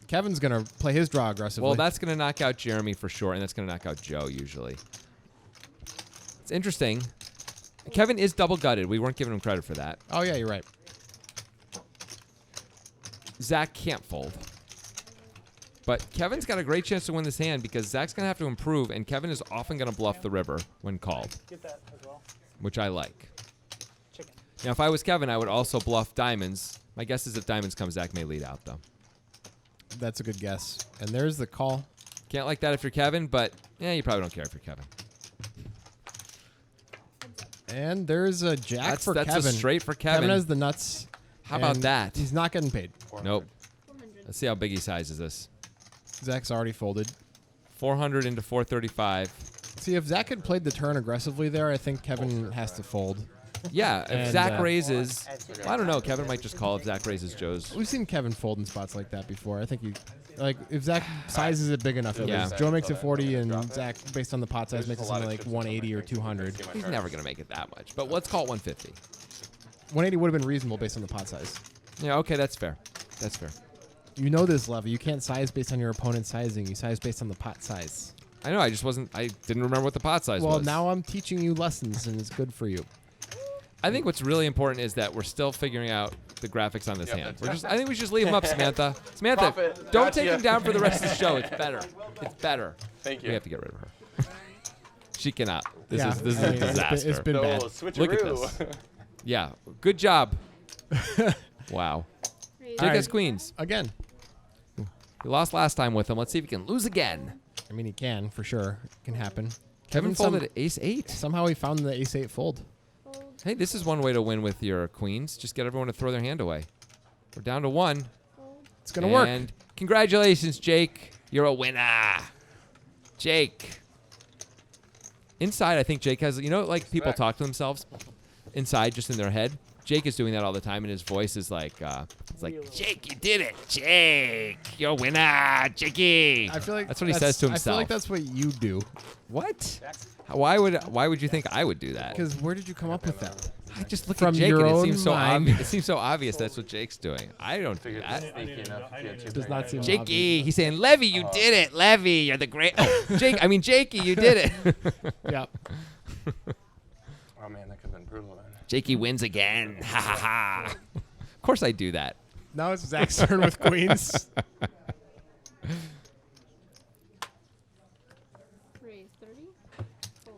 Kevin's going to play his draw aggressively. well, that's going to knock out Jeremy for sure, and that's going to knock out Joe usually. It's interesting. Kevin is double gutted. We weren't giving him credit for that. Oh, yeah, you're right. Zach can't fold. But Kevin's got a great chance to win this hand because Zach's going to have to improve, and Kevin is often going to bluff the river when called, Get that as well. which I like. Chicken. Now, if I was Kevin, I would also bluff diamonds. My guess is if diamonds come, Zach may lead out, though. That's a good guess. And there's the call. Can't like that if you're Kevin, but yeah, you probably don't care if you're Kevin. And there's a jack for That's Kevin. a straight for Kevin. Kevin has the nuts. How about and that? He's not getting paid. Nope. 400. Let's see how big he sizes this. Zach's already folded. 400 into 435. See, if Zach had played the turn aggressively there, I think Kevin has to fold. Yeah, if And, Zach uh, raises, well, I don't know. Kevin might just call if Zach raises Joe's. We've seen Kevin fold in spots like that before. I think he, like, if Zach sizes it big enough, at Yeah. least. Joe makes it 40, and Zach, based on the pot size, makes it something like 180 or 200. He's never gonna make it that much. But let's call it 150. 180 would have been reasonable based on the pot size. Yeah, okay, that's fair. That's fair. You know this, Levy. You can't size based on your opponent's sizing. You size based on the pot size. I know. I didn't remember what the pot size Well, was. now I'm teaching you lessons, and it's good for you. I think what's really important is that we're still figuring out the graphics on this hand. I think we should just leave him up, Samantha. Samantha, Profit. don't take Gotcha. him down for the rest of the show. It's better. It's better. Thank you. We have to get rid of her. She cannot. This Yeah, is I a mean, disaster. It's been No, bad. switcheroo. Look at this. Yeah, good job. Wow. Raise. Jake right. has queens. Again. He lost last time with him. Let's see if he can lose again. I mean, he can, for sure. It can happen. Kevin some- folded ace 8. Somehow he found the ace-8 fold. Fold. Hey, this is one way to win with your queens. Just get everyone to throw their hand away. We're down to 1. Fold. It's going to work. And congratulations, Jake. You're a winner. Jake. Inside, I think Jake has, you know, like people talk to themselves inside just in their head. Jake is doing that all the time, and his voice is like, It's like, Jake, you did it. Jake, you're a winner, Jakey. I feel like that's what he says to himself. I feel like that's what you do. What? Why would you think I would do that? Because where did you come up with that? I just look From at Jake your and it own seems so mind. obvious. It seems so obvious that's what Jake's doing. I don't do that. Does not seem Jakey, obvious. he's saying, Levy, you did it. Levy, you're the great. Oh, Jakey, you did it. Yep. Oh man, that could have been brutal then. Jakey wins again. Ha ha ha. Of course I do that. Now it's Zach's turn with queens. Raise 30. Fold.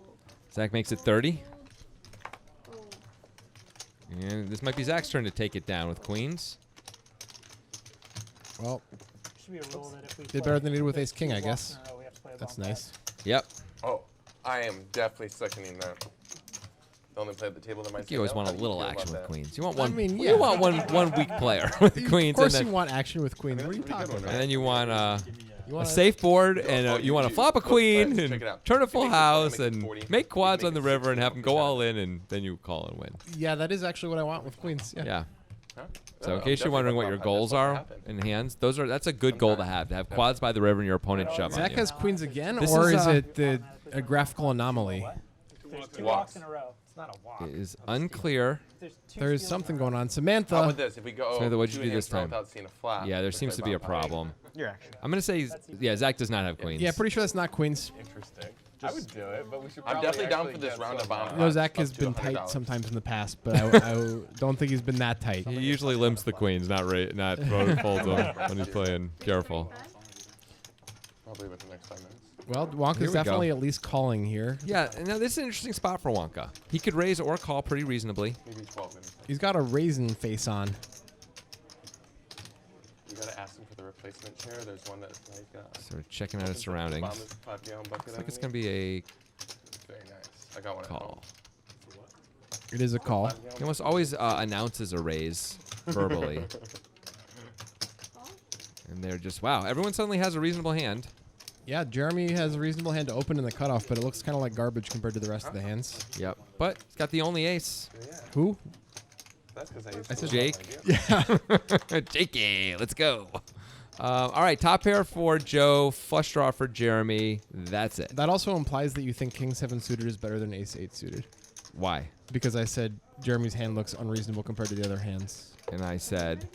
Zach makes it 30. Fold. And this might be Zach's turn to take it down with queens. Well, Should be a rule that if we did play better than he did with two ace king, I blocks guess. in a row, we have to play a That's long nice. Yep. Oh, I am definitely seconding that. The only play at the table that might. You always want a little action with queens. You want one. mean, You yeah. want one weak player with queens, Of course and you then, want action with queens. What are you Pretty good talking one, about? and then you want a want safe board, and you want to flop a queen Check and it out. turn a full Make it- house make it and 40. make quads Make on the it river and have them go 60%. all in, and then you call and win. Yeah, that is actually what I want with queens. Yeah. Yeah. Huh? So Oh, in case you're definitely wondering what what your that's goals what are happened. in hands, that's a good goal to have quads by the river and your opponent shove on Zach you. has queens again, This or is, is uh, it a graphical anomaly? There's two Walks. walks in a row. It's not a walk. It is unclear. There's two There is steals something in a row. going on. How Samantha. about this? If we go Samantha, what'd you two do this hands time? without seeing a flop, Yeah, there let's seems to play be a bottom. problem. You're actually. I'm gonna say, yeah, Zach does not have queens. Yeah, pretty sure that's not queens. Interesting. I would do it, but we should. I'm probably definitely down actually for this get round of some, bomb. I know Zach up has to been $100. tight sometimes in the past, but I don't think he's been that tight. He usually limps the queens, not folds them when he's playing. Careful. Probably within the next 5 minutes. Well, Here Wonka's we definitely go. at least calling here. Yeah, and now this is an interesting spot for Wonka. He could raise or call pretty reasonably. Maybe 12 minutes. He's got a raisin face on. You gotta ask him for the replacement chair. There's one that's like. Sort of checking out his surroundings. Bomb this 5-gallon bucket Looks like it's underneath. gonna be a Very nice. I got one at home. call. It is a call. He almost always announces a raise verbally. And they're just, wow, everyone suddenly has a reasonable hand. Yeah, Jeremy has a reasonable hand to open in the cutoff, but it looks kind of like garbage compared to the rest of the hands. Yep. But he's got the only ace. Yeah, Who? that's because I used I to said love Jake. my idea. Jakey, let's go. All right, top pair for Joe, flush draw for Jeremy. That's it. That also implies that you think King 7 suited is better than Ace 8 suited. Why? Because I said Jeremy's hand looks unreasonable compared to the other hands. And I said,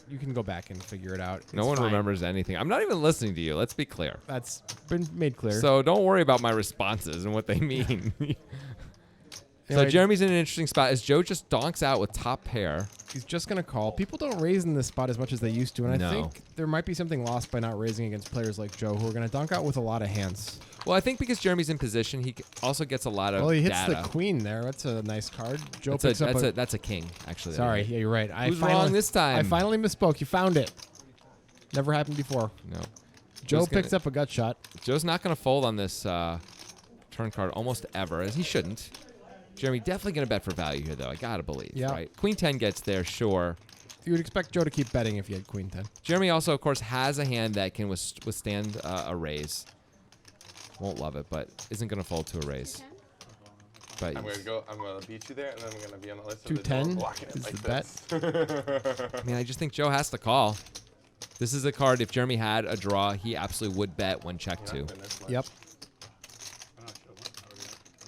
You can go back and figure it out. no It's one fine. remembers anything. I'm not even listening to you. Let's be clear. That's been made clear. So don't worry about my responses and what they mean. So Anyway, Jeremy's in an interesting spot as Joe just donks out with top pair. he's just going to call. People don't raise in this spot as much as they used to, and No. I think there might be something lost by not raising against players like Joe, who are going to dunk out with a lot of hands. Well, I think because Jeremy's in position, he also gets a lot of Well, he hits data. the queen there. That's a nice card. Joe That's picks up that's a king, actually. Sorry, yeah, you're right. Who's wrong this time? I finally misspoke. You found it. Never happened before. No. Joe Joe's gonna- picks up a gut shot. Joe's not going to fold on this turn card almost ever, as he shouldn't. Jeremy definitely going to bet for value here, though. I got to believe, Yeah. right? Queen 10 gets there, sure. You would expect Joe to keep betting if he had queen 10. Jeremy also, of course, has a hand that can withstand a raise. Won't love it, but isn't going to fold to a raise. But I'm gonna beat you there, and then I'm gonna be on the list. 210 blocking it is like the bet. this. I mean, I just think Joe has to call. This is a card, if Jeremy had a draw, he absolutely would bet when check You're two. not gonna miss much. Yep.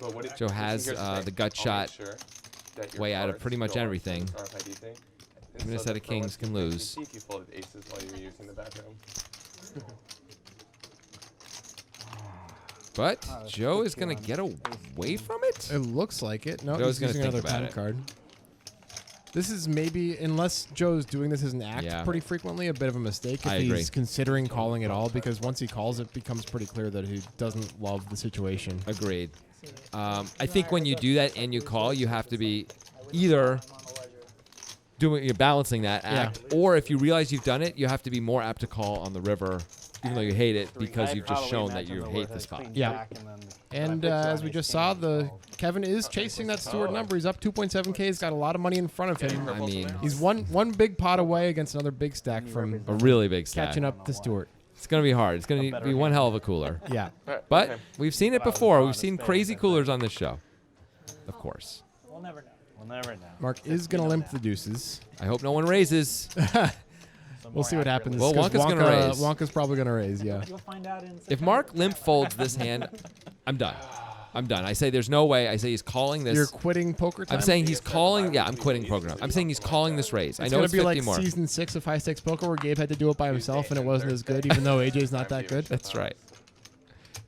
But what Joe has here's the thing. gut I'll make shot sure that your way out of cards pretty much go on everything. the RFID thing. And Even a so set the of kings pro can ones lose. see if you folded aces while you were using the bathroom. But Joe is going to get away from it? It looks like it. No, Joe's he's gonna using think another about pen it. card. This is maybe, unless Joe's doing this as an act Yeah. pretty frequently, a bit of a mistake if I he's agree. considering calling at all, because once he calls, it becomes pretty clear that he doesn't love the situation. Agreed. I think when you do that and you call, you have to be either you're balancing that act, or if you realize you've done it, you have to be more apt to call on the river, even though you hate it, because you've just shown that you hate the spot. Yeah. And as we just saw, Kevin is chasing that Stewart number. He's up 2.7K. He's got a lot of money in front of him. I mean, He's one big pot away against another big stack from a really big stack. catching up to Stewart. It's going to be hard. It's going to be one hell of a cooler. Yeah. But we've seen it before. We've seen crazy coolers on this show. Of course. We'll never know. We'll never know. Mark is going to limp the deuces. I hope no one raises. We'll see what happens. Well, 'cause Wonka's gonna raise. Wonka's probably going to raise, yeah. You'll find out in If September. Mark limp folds this hand, I'm done. I'm done. I say there's no way. I say he's calling this. You're quitting poker time? I'm saying he's calling. Yeah, I'm quitting program. I'm saying he's calling this raise. I know gonna it's be 50 like more. season 6 of High Stakes Poker where Gabe had to do it by himself and it wasn't as good, even though AJ's not that good. That's right.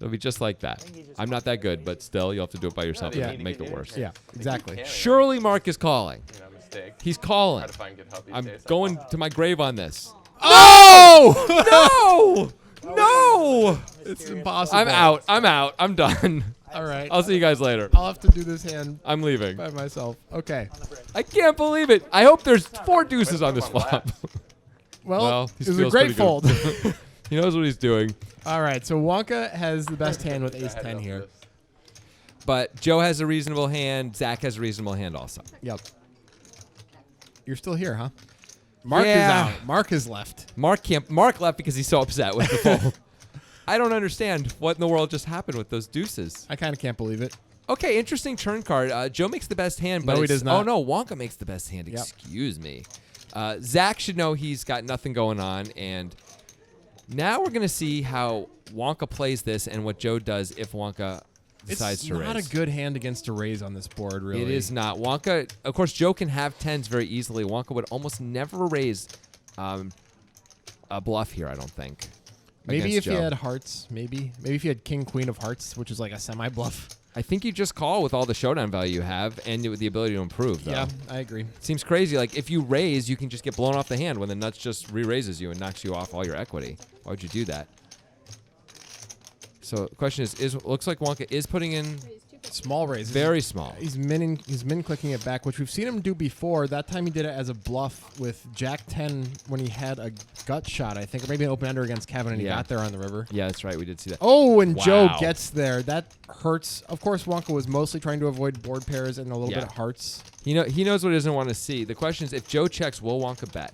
It'll be just like that. I'm not that good, but still, you'll have to do it by yourself Yeah. and make it worse. Yeah, exactly. Surely Mark is calling. Mistake. He's calling. Try to find good help these I'm days. going to my grave on this. Oh! No! No! It's impossible. I'm out. I'm out. I'm done. All right. I'll see you guys later. I'll have to do this hand I'm leaving. by myself. Okay. I can't believe it. I hope there's 4 deuces on this flop. Well, he it was a feels great pretty good. fold. He knows what he's doing. All right, so Wonka has the best hand with ace-10 here. But Joe has a reasonable hand. Zach has a reasonable hand also. Yep. You're still here, huh? Mark Yeah. is out. Mark is left. Mark left because he's so upset with the fold. I don't understand what in the world just happened with those deuces. I kind of can't believe it. Okay, interesting turn card. Joe makes the best hand, but No, he it's- does not. Oh no, Wonka makes the best hand. Yep. Excuse me. Zach should know he's got nothing going on, and now we're gonna see how Wonka plays this and what Joe does if Wonka decides It's to raise. not a good hand against a raise on this board, really. It is not. Wonka, of course, Joe can have 10s very easily. Wonka would almost never raise a bluff here, I don't think. Maybe against if you Joe. had hearts, maybe if you had king, queen of hearts, which is like a semi-bluff. I think you just call with all the showdown value you have and with the ability to improve, though. Yeah, I agree. Seems crazy. Like, if you raise, you can just get blown off the hand when the nuts just re-raises you and knocks you off all your equity. Why would you do that? So the question is looks like Wonka is putting in Small raises. very small. He's min clicking it back, which we've seen him do before. That time he did it as a bluff with Jack 10 when he had a gut shot, I think, or maybe an open ender against Kevin, and he Yeah. got there on the river. Yeah, that's right. We did see that. Oh, and Joe Wow. gets there. That hurts. Of course, Wonka was mostly trying to avoid board pairs and a little Yeah. bit of hearts. He knows what he doesn't want to see. The question is, if Joe checks, will Wonka bet?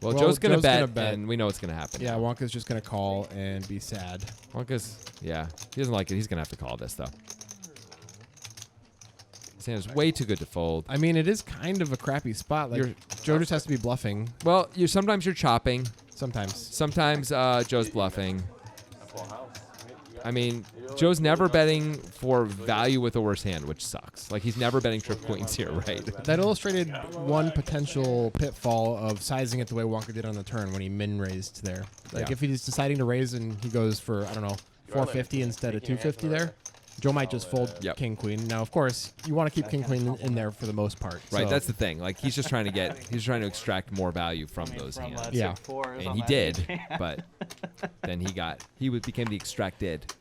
Well, Well, Joe's gonna Joe's bet, gonna bet. and we know what's gonna happen. Yeah, Wonka's just going to call and be sad. Wonka's, yeah, he doesn't like it. He's gonna have to call this though. His hand is way too good to fold. I mean, it is kind of a crappy spot. Like, Joe just has to be bluffing Well, sometimes you're chopping. sometimes. Sometimes Joe's bluffing. I mean, Joe's never betting for value with a worse hand, which sucks. Like, he's never betting trip queens here, right? That illustrated one potential pitfall of sizing it the way Wonka did on the turn when he min-raised there. Like, Yeah. if he's deciding to raise and he goes for, I don't know, 450 instead of 250 there, Joe might just fold Yep. king queen. Now, of course, you want to keep king queen in there for the most part. Right, so- that's the thing. Like, he's just trying to extract more value from those hands. Yeah. And he did, but then he became the extracted,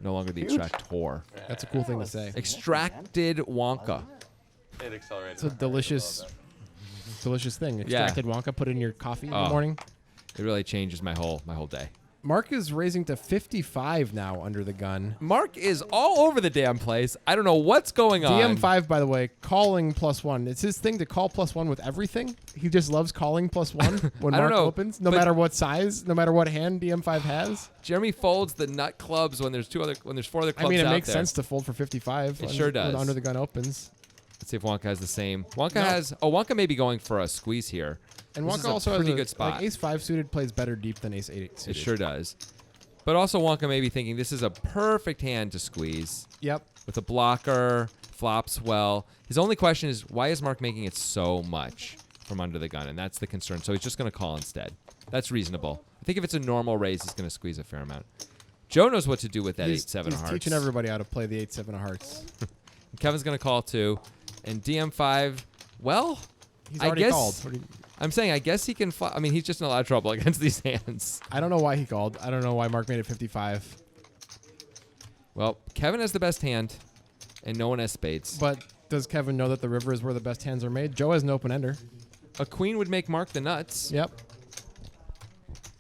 no longer the extractor. That's a cool thing to say. Extracted Wonka. It accelerated. It's a delicious thing. Extracted Wonka, put it in your coffee in the Oh. morning. It really changes my whole day. Mark is raising to 55 now under the gun. Mark is all over the damn place. I don't know what's going on. DM5, by the way, calling +1. It's his thing to call +1 with everything. He just loves calling +1 when I don't Mark know, opens, no but- matter what size, no matter what hand DM5 has. Jeremy folds the nut clubs when there's 4 other clubs I mean, it out makes there. sense to fold for 55. It sure does. When under the gun opens. Let's see if Wonka has the same. Wonka No. has. Oh, Wonka may be going for a squeeze here. And This Wonka is a also has pretty a good spot. Like Ace-5 suited plays better deep than Ace-8 It suited. sure does. But also Wonka may be thinking this is a perfect hand to squeeze Yep. with a blocker, flops well. His only question is, why is Mark making it so much from under the gun? And that's the concern. So he's just going to call instead. That's reasonable. I think if it's a normal raise, he's going to squeeze a fair amount. Joe knows what to do with that He's 8-7 of he's hearts. teaching everybody how to play the 8-7 of hearts. Kevin's going to call too. And DM5, well, He's I already guess called. What do you- I'm saying I guess he can I mean, he's just in a lot of trouble against these hands. I don't know why he called. I don't know why Mark made it 55. Well, Kevin has the best hand, and no one has spades. But does Kevin know that the river is where the best hands are made? Joe has an open ender. A queen would make Mark the nuts. Yep.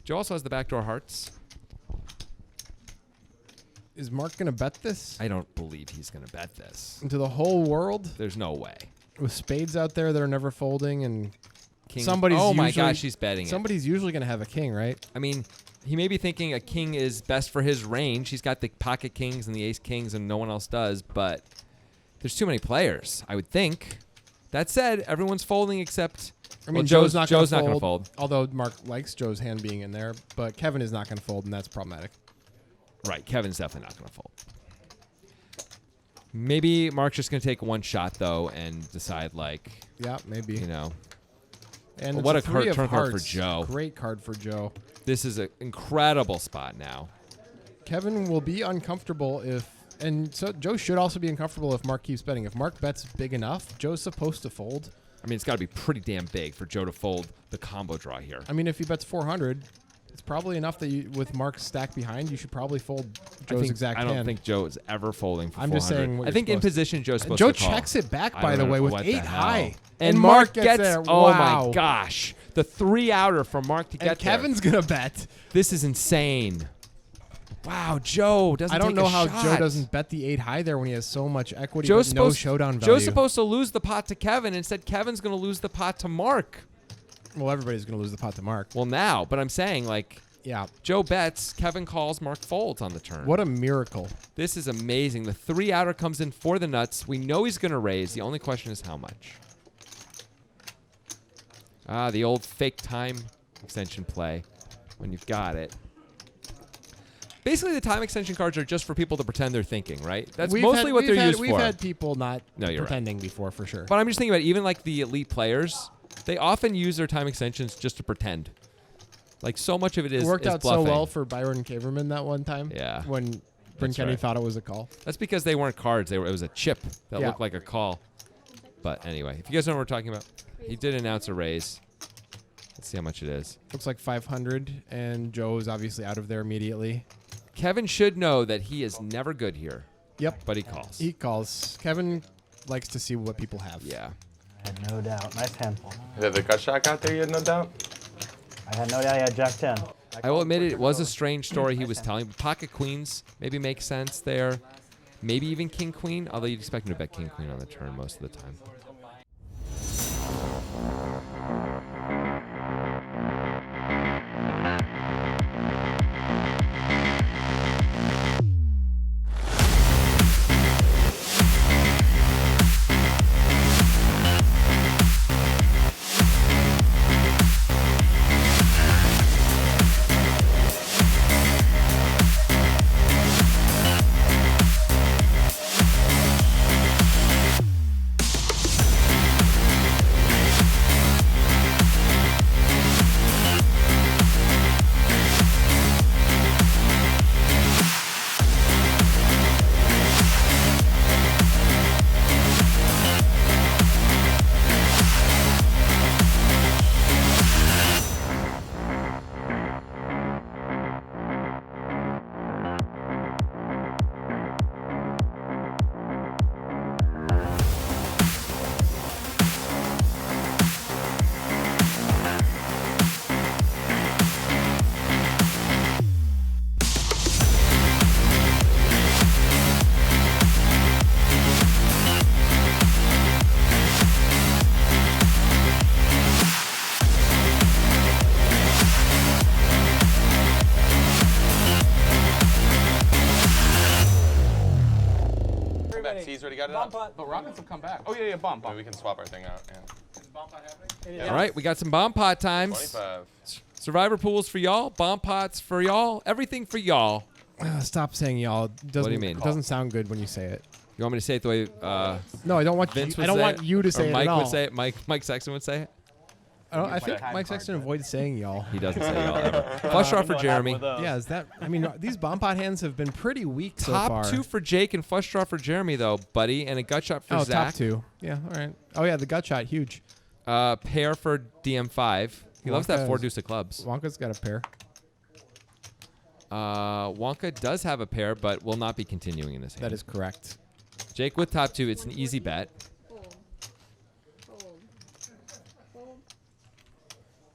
Joe also has the backdoor hearts. Is Mark going to bet this I don't believe he's going to bet this. into the whole world There's no way. with spades out there that are never folding and King. somebody's Oh my usually- gosh, he's betting it. somebody's usually going to have a king, right? I mean, he may be thinking a king is best for his range. He's got the pocket kings and the ace kings, and no one else does. But there's too many players, I would think. That said, everyone's folding except. I mean, well, Joe's not going to to fold. Although Mark likes Joe's hand being in there, but Kevin is not going to fold, and that's problematic. Right, Kevin's definitely not going to fold. Maybe Mark's just going to take one shot, though, and decide, like... Yeah, maybe. You know. And Well, what a turn card for Joe. Great card for Joe. This is an incredible spot now. Kevin will be uncomfortable if... And so Joe should also be uncomfortable if Mark keeps betting. If Mark bets big enough, Joe's supposed to fold. I mean, it's got to be pretty damn big for Joe to fold the combo draw here. I mean, if he bets 400, it's probably enough that you, with Mark's stack behind, you should probably fold Joe's exact hand. I don't think Joe is ever folding for I'm 400. just saying what I think in supposed position, Joe's supposed Joe to call. checks it back, by the way, with 8 high. And Mark gets there. Oh, Wow. my gosh. The 3-outer for Mark to get there. Kevin's going to bet. This is insane. Wow, Joe doesn't take a shot. I don't know how Joe doesn't bet the 8 high there when he has so much equity, Joe's but no showdown value. Joe's supposed to lose the pot to Kevin. Instead, Kevin's going to lose the pot to Mark. Well, everybody's going to lose the pot to Mark. Well, now. But I'm saying, like, yeah, Joe bets, Kevin calls, Mark folds on the turn. What a miracle. This is amazing. The 3-outer comes in for the nuts. We know he's going to raise. The only question is how much. Ah, the old fake time extension play when you've got it. Basically, the time extension cards are just for people to pretend they're thinking, right? That's mostly what they're used for. We've had people not you're pretending right. before, for sure. But I'm just thinking about even like the elite players, they often use their time extensions just to pretend. Like so much of it is worked out bluffing. so well for Byron Kaverman that one time. Yeah. When Bryn Kenny thought it was a call. That's because they weren't cards. It was a chip that looked like a call. But anyway, if you guys know what we're talking about, he did announce a raise. Let's see how much it is. Looks like 500, and Joe's obviously out of there immediately. Kevin should know that he is never good here. Yep. But he calls. He calls. Kevin likes to see what people have. Yeah. I had no doubt. Nice handful. You had the gut shot out there, you had no doubt? I had no doubt he had Jack 10. I will admit it was a strange story he was telling. Pocket queens maybe make sense there. Maybe even king queen, although you'd expect him to bet king queen on the turn most of the time. He's already got it up. But Rockets have come back. Oh, yeah, bomb. Maybe we can swap our thing out. Yeah. Is bomb pot happening? All right, we got some bomb pot times. 25. Survivor pools for y'all. Bomb pots for y'all. Everything for y'all. Stop saying y'all. What do you mean? It doesn't sound good when you say it. You want me to say it the way no, I don't want Vince you. would I don't say want you to or say it Mike at all. would say it. Mike Sexton would say it. I think Mike Sexton avoids saying y'all. He doesn't say y'all ever. Flush draw for Jeremy. Yeah, is that? I mean, these bomb pot hands have been pretty weak so Top far. 2 for Jake and flush draw for Jeremy though, buddy, and a gut shot for Zach. Top 2. Yeah, all right. Oh yeah, the gut shot, huge. Pair for DM5. He loves that 4 Wonka's- deuce of clubs. Wonka's got a pair. Wonka does have a pair, but will not be continuing in this hand. That is correct. Jake with top 2. It's an easy bet. Fold. Fold. Fold.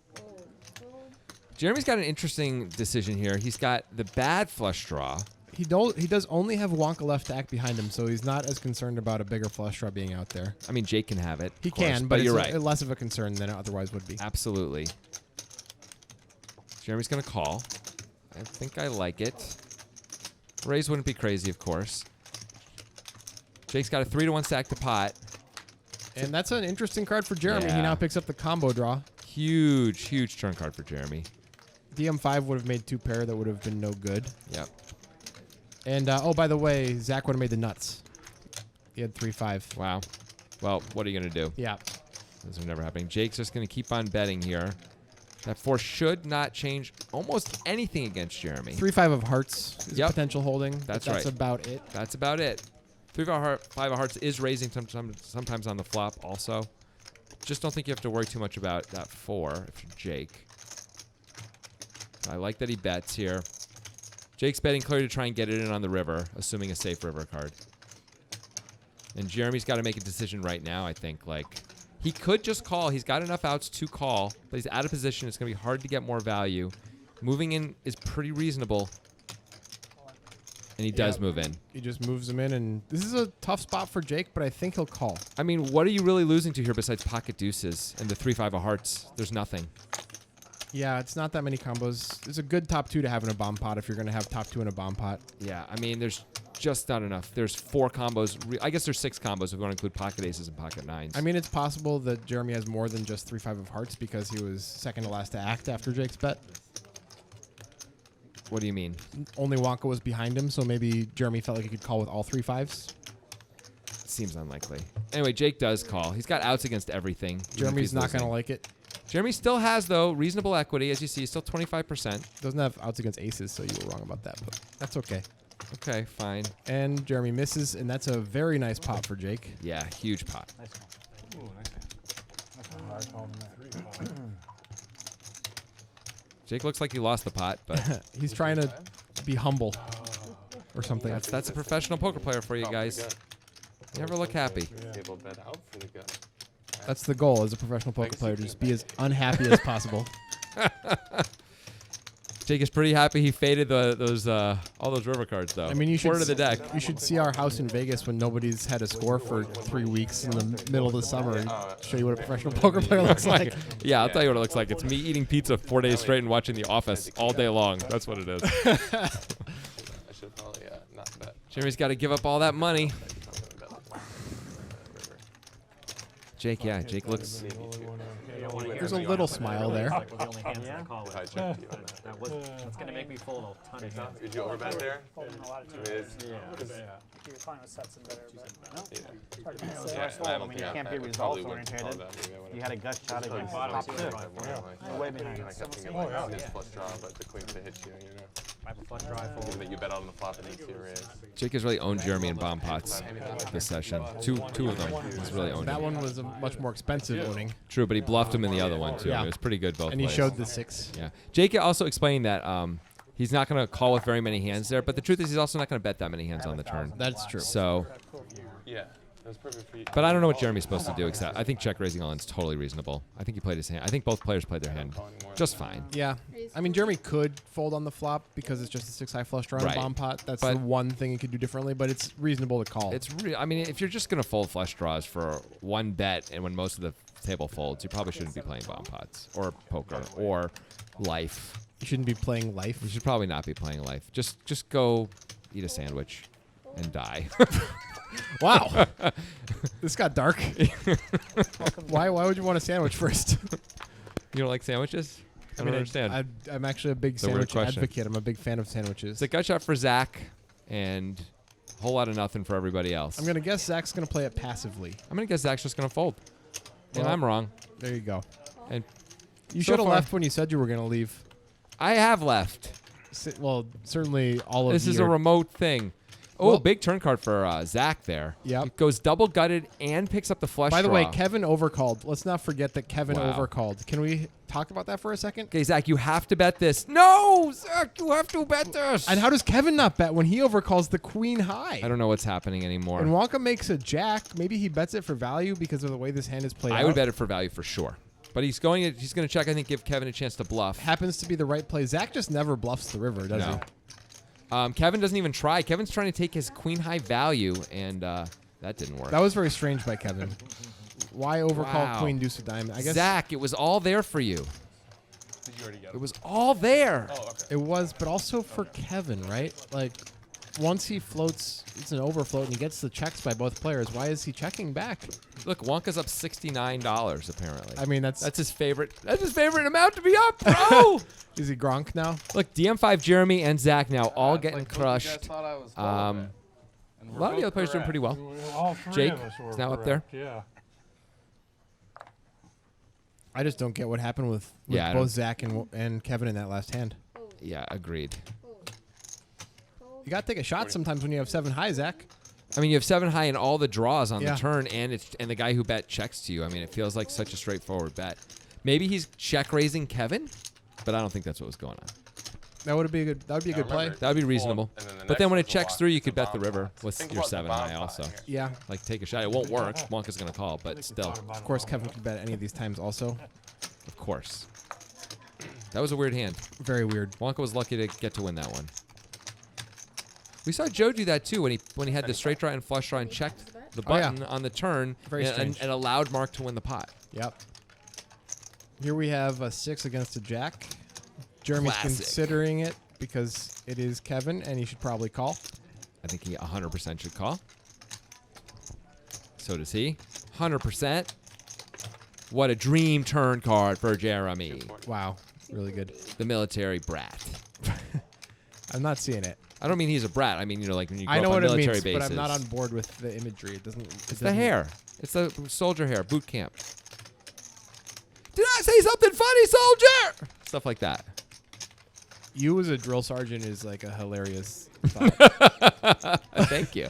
Fold. Fold. Jeremy's got an interesting decision here. He's got the bad flush draw. He does only have Wonka left to act behind him, so he's not as concerned about a bigger flush draw being out there. I mean, Jake can have it. He of course, can, but you're it's right. less of a concern than it otherwise would be. Absolutely. Jeremy's going to call. I think I like it. Raise wouldn't be crazy, of course. Jake's got a 3-to-1 stack to pot. And that's an interesting card for Jeremy. Yeah. He now picks up the combo draw. Huge turn card for Jeremy. DM5 would have made 2 pair. That would have been no good. Yep. And, oh, by the way, Zach would have made the nuts. He had 3-5. Wow. Well, what are you going to do? Yeah. Those are never happening. Jake's just going to keep on betting here. That 4 should not change almost anything against Jeremy. 3-5 of hearts is Yep. potential holding. That's That's right. about it. That's about it. 5 of hearts is raising sometimes on the flop also. Just don't think you have to worry too much about that 4 if you're Jake. I like that he bets here. Jake's betting clearly to try and get it in on the river, assuming a safe river card. And Jeremy's got to make a decision right now, I think. Like, he could just call. He's got enough outs to call, but he's out of position. It's going to be hard to get more value. Moving in is pretty reasonable. And he does move in. He just moves him in, and this is a tough spot for Jake, but I think he'll call. I mean, what are you really losing to here besides pocket deuces and the 3-5 of hearts? There's nothing. Yeah, it's not that many combos. It's a good top 2 to have in a bomb pot if you're going to have top 2 in a bomb pot. Yeah, I mean, there's just not enough. There's 4 combos. I guess there's 6 combos if we want to include pocket aces and pocket nines. I mean, it's possible that Jeremy has more than just 3-5 of hearts because he was second to last to act after Jake's bet. What do you mean? Only Wonka was behind him, so maybe Jeremy felt like he could call with all 3-5s. Seems unlikely. Anyway, Jake does call. He's got outs against everything. even if Jeremy's he's not going to losing. like it. Jeremy still has, though, reasonable equity. As you see, still 25%. Doesn't have outs against aces, so you were wrong about that, but that's okay. Okay, fine. And Jeremy misses, and that's a very nice pot for Jake. Yeah, huge pot. Nice one. That's a hard call in there. Jake looks like he lost the pot, but He's trying to be humble or something. that's a professional poker player for you guys. Never look happy. Table bet out for the gut. That's the goal as a professional poker player, to just be as unhappy as possible. Jake is pretty happy he faded all those river cards, though. I mean, you should Quarter of the deck. You should see our house in Vegas when nobody's had a score for 3 weeks in the middle of the summer and show you what a professional poker player looks like. Yeah, I'll tell you what it looks like. It's me eating pizza 4 days straight and watching The Office all day long. That's what it is. I should probably not bet. Jeremy's got to give up all that money. Jake, yeah, Jake looks. There's a little smile there. Like with the only hands in the call If I with. checked you on that. That's gonna make me fold a ton of hands. Did you overbet there? Folding a lot of It times. is. You're fine with sets and better, but Yeah. it's hard to Yeah, know. it's Yeah, our soul. I I don't mean, think you I- can't I be probably results wouldn't call oriented. that. Maybe I would've- You had a gut shot against Bottom top two, 2. I would've, like, You're way behind. I kept thinking like his flush draw, but the queen could hit you, you know. I have a flush draw, I Given fold. that you bet on the flop and it's your raise. Jake has really owned Jeremy in bomb pots this session. Two of them. He's really owned That him. one was a much more expensive owning, True, but he bluffed him in the other one too. Yeah. It was pretty good both and he ways. showed the 6. Yeah. Jake also explained that he's not going to call with very many hands there, but the truth is he's also not going to bet that many hands on the turn. That's true. So, Yeah, that was perfect for you. but I don't know what Jeremy's supposed to do except I think check raising all in is totally reasonable. I think he played his hand. I think both players played their hand just fine. Yeah. I mean, Jeremy could fold on the flop because it's just a 6 high flush draw in Right. a bomb pot. That's But- the one thing he could do differently, but it's reasonable to call. I mean, if you're just going to fold flush draws for one bet and when most of the table folds, you probably shouldn't be playing bomb pots or poker or life. You shouldn't be playing life. You should probably not be playing life. Just go eat a sandwich and die. Wow. This got dark. Why would you want a sandwich first? You don't like sandwiches? I don't understand. I'm actually a big It's a weird sandwich question. advocate. I'm a big fan of sandwiches. It's a gut shot for Zach and a whole lot of nothing for everybody else. I'm going to guess Zach's going to play it passively. I'm gonna guess Zach's just going to fold. And Well- I'm wrong. There you go. And You so should have far- left when you said you were going to leave. I have left. Well, certainly all of This is a your- remote thing. Oh, Well- big turn card for Zach there. Yep. It goes double gutted and picks up the flush By the way, draw. Kevin overcalled. Let's not forget that Kevin Wow. overcalled. Can we talk about that for a second? Okay, Zach, you have to bet this. No, Zach, you have to bet this. And how does Kevin not bet when he overcalls the queen high? I don't know what's happening anymore. And Wonka makes a jack. Maybe he bets it for value because of the way this hand is played out. I would bet it for value for sure. But he's going to check, I think, give Kevin a chance to bluff. Happens to be the right play. Zach just never bluffs the river, does No. he? Kevin doesn't even try. Kevin's trying to take his queen high value, and that didn't work. That was very strange by Kevin. Why overcall Wow. queen deuce of diamond? I guess Zach, it was all there for you. Did you already get It was all there. Oh, okay. it was, but also for Kevin, right? Like, once he floats, it's an overfloat, and he gets the checks by both players. Why is he checking back? Look, Wonka's up $69 apparently. I mean, that's his favorite. That's his favorite amount to be up, bro. Is he Gronk now? Look, DM5, Jeremy, and Zach now all getting like, crushed. I was A lot of the other players doing pretty well. All three Jake of us were is now up there. correct, Yeah. I just don't get what happened with Yeah, I both don't- Zach and Kevin in that last hand. Yeah, agreed. You got to take a shot sometimes when you have 7 high, Zach. I mean, you have 7 high in all the draws on Yeah. the turn, and the guy who bet checks to you. I mean, it feels like such a straightforward bet. Maybe he's check raising Kevin, but I don't think that's what was going on. That would be a good. That would be a good play. That would be reasonable. And then the But then next when it one's a checks lot. through, you It's could a bet the bomb river pot. with Think your about the 7 bomb high pot also. here. Yeah. Like take a shot. It won't work. Wonka's gonna call, but still, Of course, Kevin could bet any of these times also. of course. That was a weird hand. Very weird. Wonka was lucky to get to win that one. We saw Joe do that too when he had the straight draw and flush draw and checked the Oh, yeah. button on the turn Very strange. and allowed Mark to win the pot. Yep. Here we have a 6 against a jack. Jeremy's Classic. considering it because it is Kevin, and he should probably call. I think he 100% should call. So does he. 100%. What a dream turn card for Jeremy. Wow. Really good. The military brat. I'm not seeing it. I don't mean he's a brat. I mean, like when you I grow know up on what it military means, bases. but I'm not on board with the imagery. It doesn't. It's the hair. It's the soldier hair. Boot camp. Did I say something funny, soldier? Stuff like that. You as a drill sergeant is like a hilarious thought. Thank you.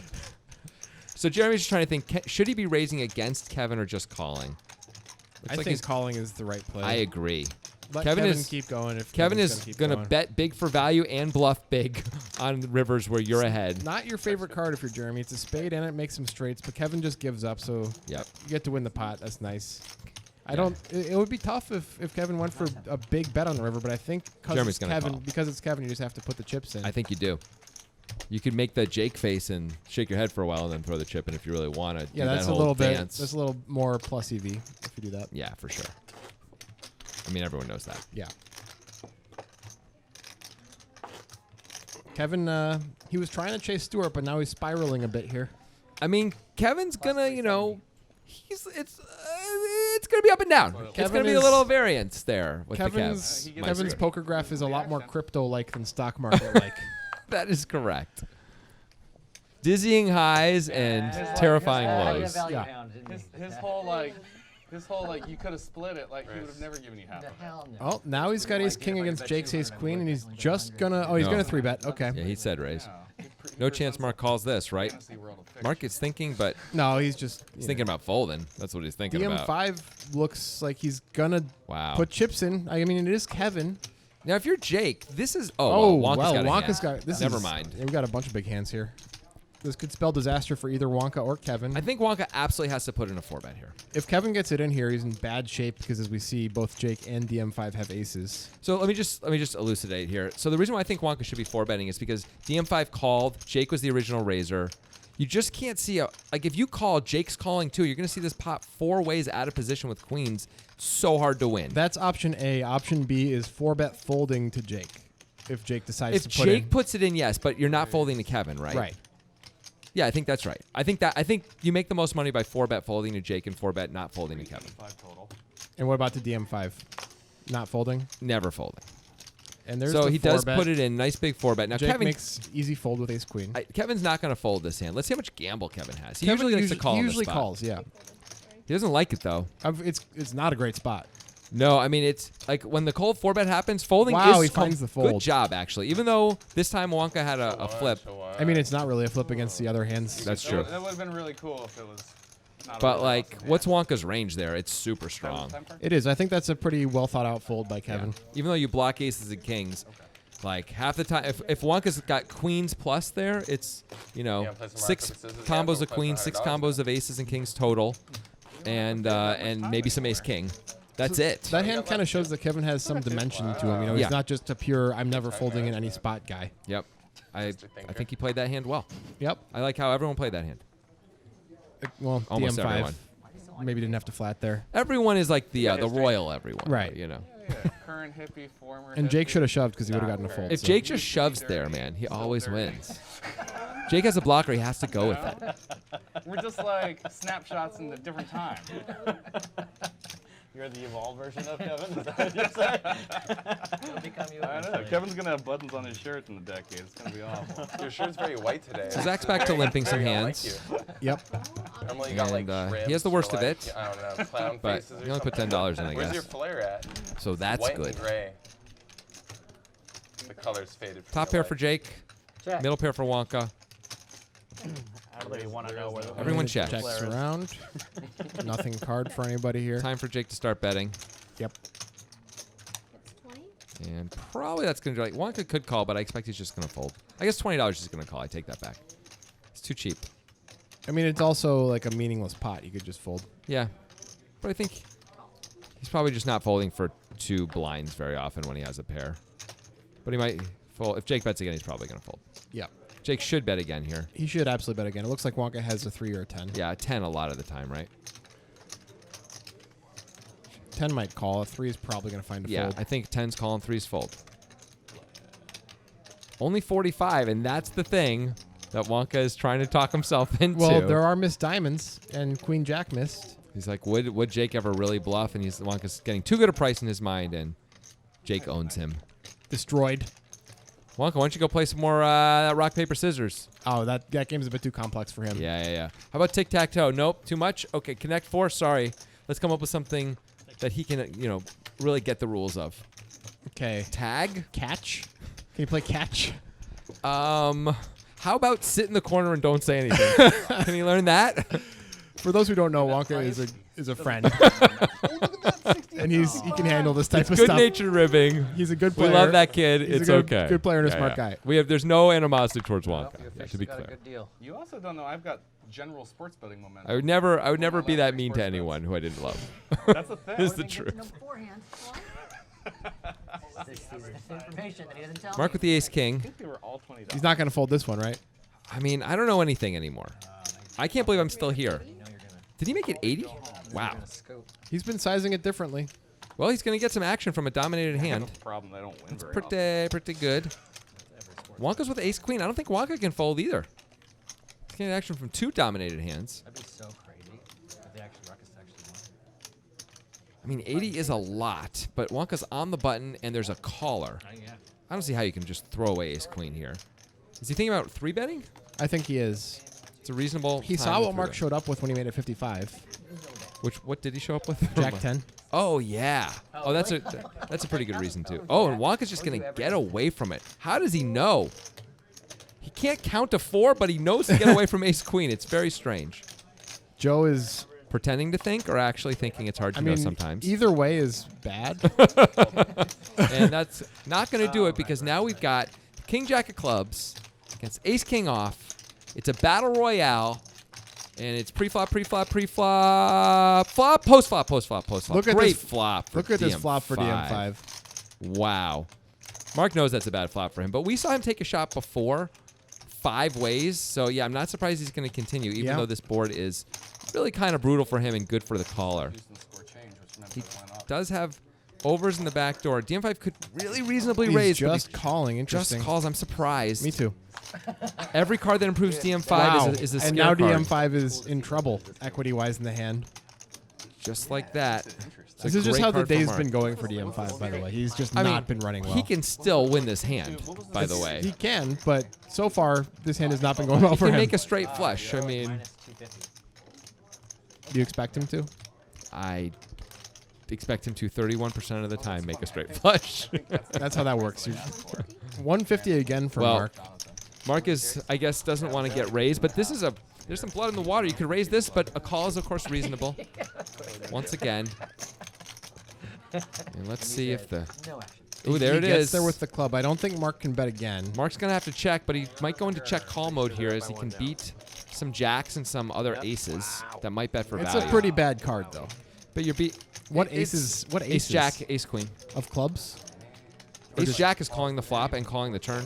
So Jeremy's just trying to think, should he be raising against Kevin or just calling? Looks I like think he's- calling is the right play. I agree. Let Kevin Kevin is- keep going. If Kevin Kevin's is keep going to going. bet big for value and bluff big on rivers where you're ahead. Not your favorite card if you're Jeremy. It's a spade and it makes some straights, but Kevin just gives up, so Yep. you get to win the pot. That's nice. I don't. It would be tough if Kevin went for a big bet on the river, but I think Jeremy's it's gonna Kevin, call. because it's Kevin, you just have to put the chips in. I think you do. You could make the Jake face and shake your head for a while and then throw the chip in if you really want to. yeah, do that's that a whole little dance. bit. That's a little more plus EV if you do that. Yeah, for sure. I mean, everyone knows that. Yeah. Kevin, he was trying to chase Stewart, but now he's spiraling a bit here. I mean, Kevin's gonna, it's gonna be up and down. It's Kevin gonna be a is- little variance there with Kevin's the Kev. Kevin's poker graph is a lot more crypto-like than stock market-like. That is correct. Dizzying highs and terrifying lows. Yeah. His whole you could have split it, like he would have never given you half of it. Oh, now he's got ace king against Jake's ace queen, and he's just gonna. Oh, he's No. gonna 3-bet. Okay. Yeah, he said raise. No chance Mark calls this, right? Mark is thinking, but No, he's just. he's thinking about folding. That's what he's thinking about. DM5 looks like he's gonna Wow. put chips in. I mean, it is Kevin. Now, if you're Jake, this is... Oh, Wonka's well, got a Wonka's hand. got. This Never is, mind. Yeah, we got a bunch of big hands here. This could spell disaster for either Wonka or Kevin. I think Wonka absolutely has to put in a 4-bet here. If Kevin gets it in here, he's in bad shape because, as we see, both Jake and DM5 have aces. So let me just elucidate here. So the reason why I think Wonka should be 4-betting is because DM5 called, Jake was the original raiser. You just can't see if you call, Jake's calling too. You're gonna see this pot 4 ways out of position with queens. So hard to win. That's option A. Option B is 4-bet folding to Jake. If Jake decides If to put Jake in. puts it in, yes, but you're not folding to Kevin, right? Right. Yeah, I think that's right. I think you make the most money by 4-bet folding to Jake and 4-bet not folding to Kevin. And what about the DM5? Not folding? Never folding. And there's So the he does 4-bet. put it in. Nice big 4-bet. Now Jake Kevin makes easy fold with ace queen. Kevin's not going to fold this hand. Let's see how much gamble Kevin has. He Kevin usually likes to call He in this usually spot. calls, yeah. He doesn't like it though. It's not a great spot. No, I mean it's like when the cold 4-bet happens, folding Wow, is he finds the Good fold. job actually. Even though this time Wonka had a flip. I mean, it's not really a flip against the other hands. That's true. That would have been really cool if it was. Not a But really like, awesome what's hand. Wonka's range there? It's super strong. It is. I think that's a pretty well thought out fold by Kevin. Even though you block aces and kings, like half the time, if Wonka's got queens plus there, it's play some rock, 6 paper, scissors, combos yeah, of play queens, some 6 $100 combos of aces and kings total, and maybe some ace king. That's it. That hand kind of shows that Kevin has some dimension to him. You know, Yeah. he's not just a pure "I'm never folding in any spot" guy. Yep. I think he played that hand well. Yep. I like how everyone played that hand. Well, Almost DM5 everyone. maybe didn't have to flat there. Everyone is like the royal everyone. Right. You know. Current hippie, former. And Jake hippie. should have shoved because he would have gotten a fold. If so. Jake just shoves there, man, he always wins. Jake has a blocker. He has to go with it. We're just like snapshots in a different time. You're the evolved version of Kevin? Is that what you're saying? It'll become you I know. eventually. Kevin's going to have buttons on his shirt in the decade. It's going to be awful. Your shirt's very white today. So Zach's back to limping some hands. Yep. Normally you got like And, shrimps he has the worst or, of like, it, I don't know, clown but faces or you only put something. $10 in, I Where's guess. your flare at? So that's White good. and gray. The color's faded. From Top your pair life. for Jake. Check. Middle pair for Wonka. I really want to know where the Everyone checks. Checks around. Nothing card for anybody here. Time for Jake to start betting. Yep. It's 20. And probably that's going to do like Wonka could call, but I expect he's just going to fold. I guess $20 is going to call. I take that back. It's too cheap. I mean, it's also like a meaningless pot. You could just fold. Yeah. But I think he's probably just not folding for 2 blinds very often when he has a pair. But he might fold. If Jake bets again, he's probably going to fold. Yep. Jake should bet again here. He should absolutely bet again. It looks like Wonka has a 3 or a 10. Yeah, a 10 a lot of the time, right? 10 might call. A 3 is probably going to find a Yeah, fold. I think 10's calling, 3's fold. Only 45, and that's the thing that Wonka is trying to talk himself into. Well, there are missed diamonds, and Queen Jack missed. He's like, would Jake ever really bluff? And Wonka's getting too good a price in his mind, and Jake owns him. Destroyed. Wonka, why don't you go play some more rock, paper, scissors? Oh, that game's a bit too complex for him. Yeah. How about tic-tac-toe? Nope, too much? Okay, Connect 4, sorry. Let's come up with something that he can, really get the rules of. Okay. Tag? Catch? Can you play catch? How about sit in the corner and don't say anything? Can you learn that? For those who don't know, Wonka is a friend. And he can handle this type of stuff. Good-natured ribbing. He's a good player. We love that kid. He's It's a good, okay. Good player and a smart guy. There's no animosity towards Wonka. Your Yeah, fish to be got a clear. good deal. You also don't know I've got general sports betting momentum. I would never be that mean to anyone who I didn't love. That's the thing. This is the truth. Beforehand. This is information that he doesn't tell Mark with the ace king. I think they were all $20. He's not going to fold this one, right? I mean, I don't know anything anymore. I can't believe I'm still here. Did he make it 80? Wow. He's been sizing it differently. Well, he's going to get some action from a dominated hand. Problem, they don't win It's very often. pretty good. Wonka's with ace queen. I don't think Wonka can fold either. He's getting action from 2 dominated hands. That'd be so crazy if the actual ruckus actually won. I mean, 80 is a lot, but Wonka's on the button and there's a caller. Yeah. I don't see how you can just throw away ace queen here. Is he thinking about 3-betting? I think he is. It's a reasonable. He time saw to what Mark 3-bet. showed up with when he made it 55. What did he show up with? Jack 10. Oh yeah. Oh, that's a pretty good reason too. Oh, and Wonka's just gonna get away from it. How does he know? He can't count to 4, but he knows to get away from ace queen. It's very strange. Joe is, Pretending to think or actually thinking it's hard to know sometimes. either way is bad. And that's not going to do it because now we've got King Jack of clubs against Ace King off. It's a battle royale, and it's pre-flop, pre-flop, pre-flop, flop, post-flop, post-flop, post-flop. Look at Great this- flop for Look at this flop for DM5. DM5. Wow. Mark knows that's a bad flop for him, but we saw him take a shot before 5 ways, so yeah, I'm not surprised he's going to continue, even though this board is really kind of brutal for him and good for the caller. Houston score change, which meant He it went up. does have overs in the back door. DM5 could really reasonably He's raise, but just calling. Interesting. just calls. I'm surprised. Me too. Every card that improves DM5 Wow. is a scare And now card. DM5 is in trouble, equity-wise in the hand. Just like that. It's a This is just great how the card for day's Mark. been going for DM5, by the way. He's just I mean, not been running well. He can still win this hand, by the way. He can, but so far, this hand has not been going well He for can him. make a straight flush. I mean, Minus 250. Do you expect him to? I expect him to 31% of the time make a straight flush. That's how that works. 150 again for Well, Mark. Mark is, I guess, doesn't want to get raised, but this is there's some blood in the water. You could raise this, but a call is, of course, reasonable. Once again. And let's see if the... No action. Ooh, there he it gets is. there with the club. I don't think Mark can bet again. Mark's going to have to check, but he might go into check call mode here as he can beat some jacks and some other aces that might bet for It's value. a pretty bad card, though. But you're beat... What it's aces? What Ace aces? jack, ace queen. Of clubs? Or Ace just- jack is calling the flop and calling the turn.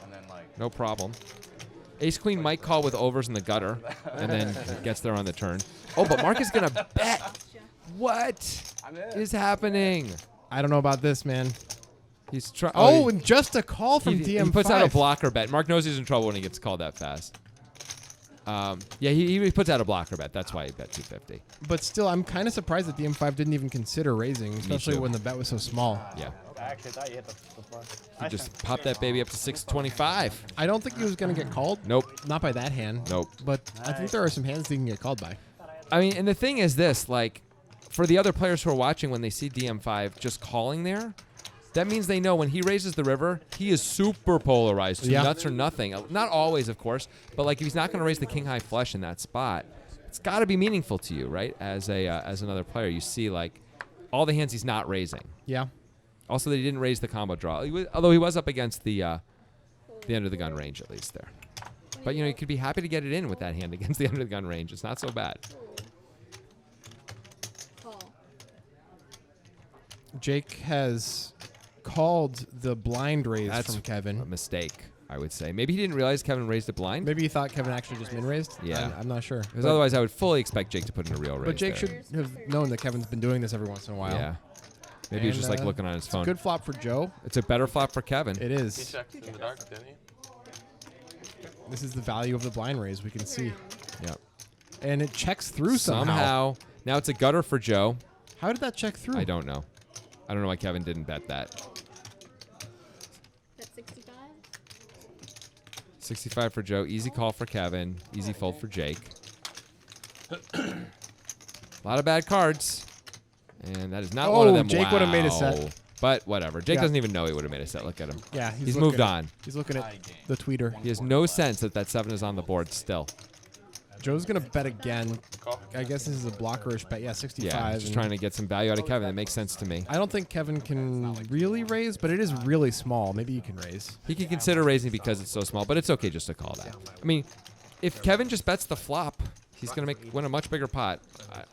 And then like No problem. Ace queen might call with overs in the gutter and then gets there on the turn. Oh, but Mark is going to bet. What I'm in. is happening? I don't know about this, man. He's trying. Oh, and just a call from DM5. He puts out a blocker bet. Mark knows he's in trouble when he gets called that fast. Yeah, he puts out a blocker bet. That's why he bet 250. But still, I'm kind of surprised that DM5 didn't even consider raising, especially when the bet was so small. Yeah. I actually thought you hit the flush. He just popped that baby up to 625. I don't think he was going to get called. Nope. Not by that hand. Nope. But I think there are some hands that he can get called by. I mean, and the thing is this, like, for the other players who are watching, when they see DM5 just calling there, that means they know when he raises the river, he is super polarized to nuts or nothing. Not always, of course, but like if he's not going to raise the king high flush in that spot, it's got to be meaningful to you, right? As another player, you see like all the hands he's not raising. Yeah. Also, that he didn't raise the combo draw, although he was up against the under the gun range at least there. But you know, you could be happy to get it in with that hand against the under the gun range. It's not so bad. Jake has called the blind raise from Kevin. A mistake, I would say. Maybe he didn't realize Kevin raised a blind. Maybe he thought Kevin actually just min-raised. Yeah. I'm not sure. Because otherwise I would fully expect Jake to put in a real raise. But Jake there. should have known that Kevin's been doing this every once in a while. Yeah. Maybe he's just like looking on his phone. Good flop for Joe. It's a better flop for Kevin. It He is. checked in the dark, didn't he? This is the value of the blind raise, we can see. Yep. And it checks through somehow. Now it's a gutter for Joe. How did that check through? I don't know. I don't know why Kevin didn't bet that. That's 65? 65 for Joe. Easy call for Kevin. Easy fold for Jake. A lot of bad cards. And that is not one of them. Jake would have made a set. But whatever. Jake doesn't even know he would have made a set. Look at him. Yeah, he's moved on. He's looking at the tweeter. He has no sense that 7 is on the board still. Joe's going to bet again. I guess this is a blockerish bet. Yeah, 65. Yeah, just trying to get some value out of Kevin. That makes sense to me. I don't think Kevin can really raise, but it is really small. Maybe you can raise. He can consider raising because it's so small, but it's okay just to call that. I mean, if Kevin just bets the flop, he's going to win a much bigger pot.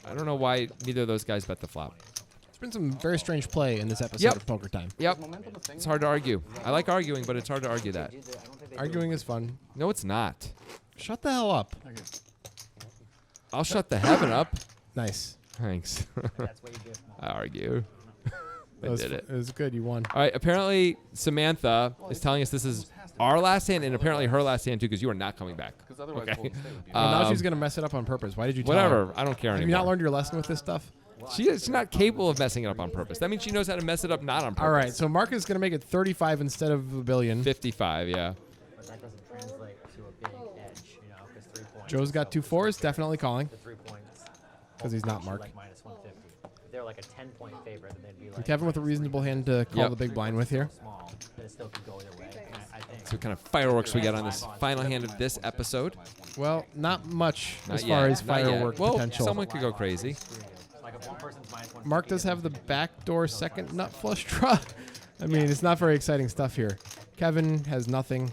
I don't know why neither of those guys bet the flop. There's been some very strange play in this episode of Poker Time. Yep. It's hard to argue. I like arguing, but it's hard to argue that. Arguing is fun. No, it's not. Shut the hell up. I'll shut the heaven up. Nice. Thanks. That's what you do. I argue. I did it. It was good. You won. All right. Apparently, Samantha is telling us this is our last hand and apparently her last hand, too, because you are not coming back. Okay. Well, now she's going to mess it up on purpose. Why did you tell Whatever. her? I don't care Have anymore. you not learned your lesson with this stuff? She's not capable of messing it up on purpose. That means she knows how to mess it up not on purpose. All right. So Mark is going to make it 35 instead of a billion. 55, yeah. But that doesn't translate to a big edge, you know, because 3 points. Joe's got 2 4s. Definitely calling. The 3 points. 'Cause he's not Mark. Like minus 150. If they're like a 10-point favorite, then they'd be like. Kevin with a reasonable hand to call Yep. the big blind with here. Small, but it still could go either way. I think. So what kind of fireworks we got on this final hand of this episode? Well, not much Not as yet. far as Not yet. firework Well, potential. someone could go crazy. Like if one person's minus 150, Mark does have the backdoor second nut flush draw. I mean, it's not very exciting stuff here. Kevin has nothing.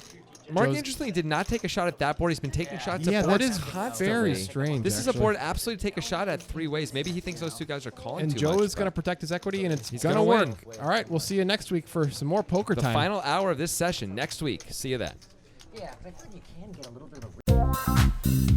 Mark, Joe's- interestingly, did not take a shot at that board. He's been taking shots Yeah, at that boards is constantly. very strange, This is a actually. board absolutely take a shot at 3 ways. Maybe he thinks those two guys are calling And too Joe much, is going to but protect his equity, and it's He's going to gonna work. win. All right, we'll see you next week for some more Poker the Time. final hour of this session next week. See you then. yeah, but I think you can get a little bit of a.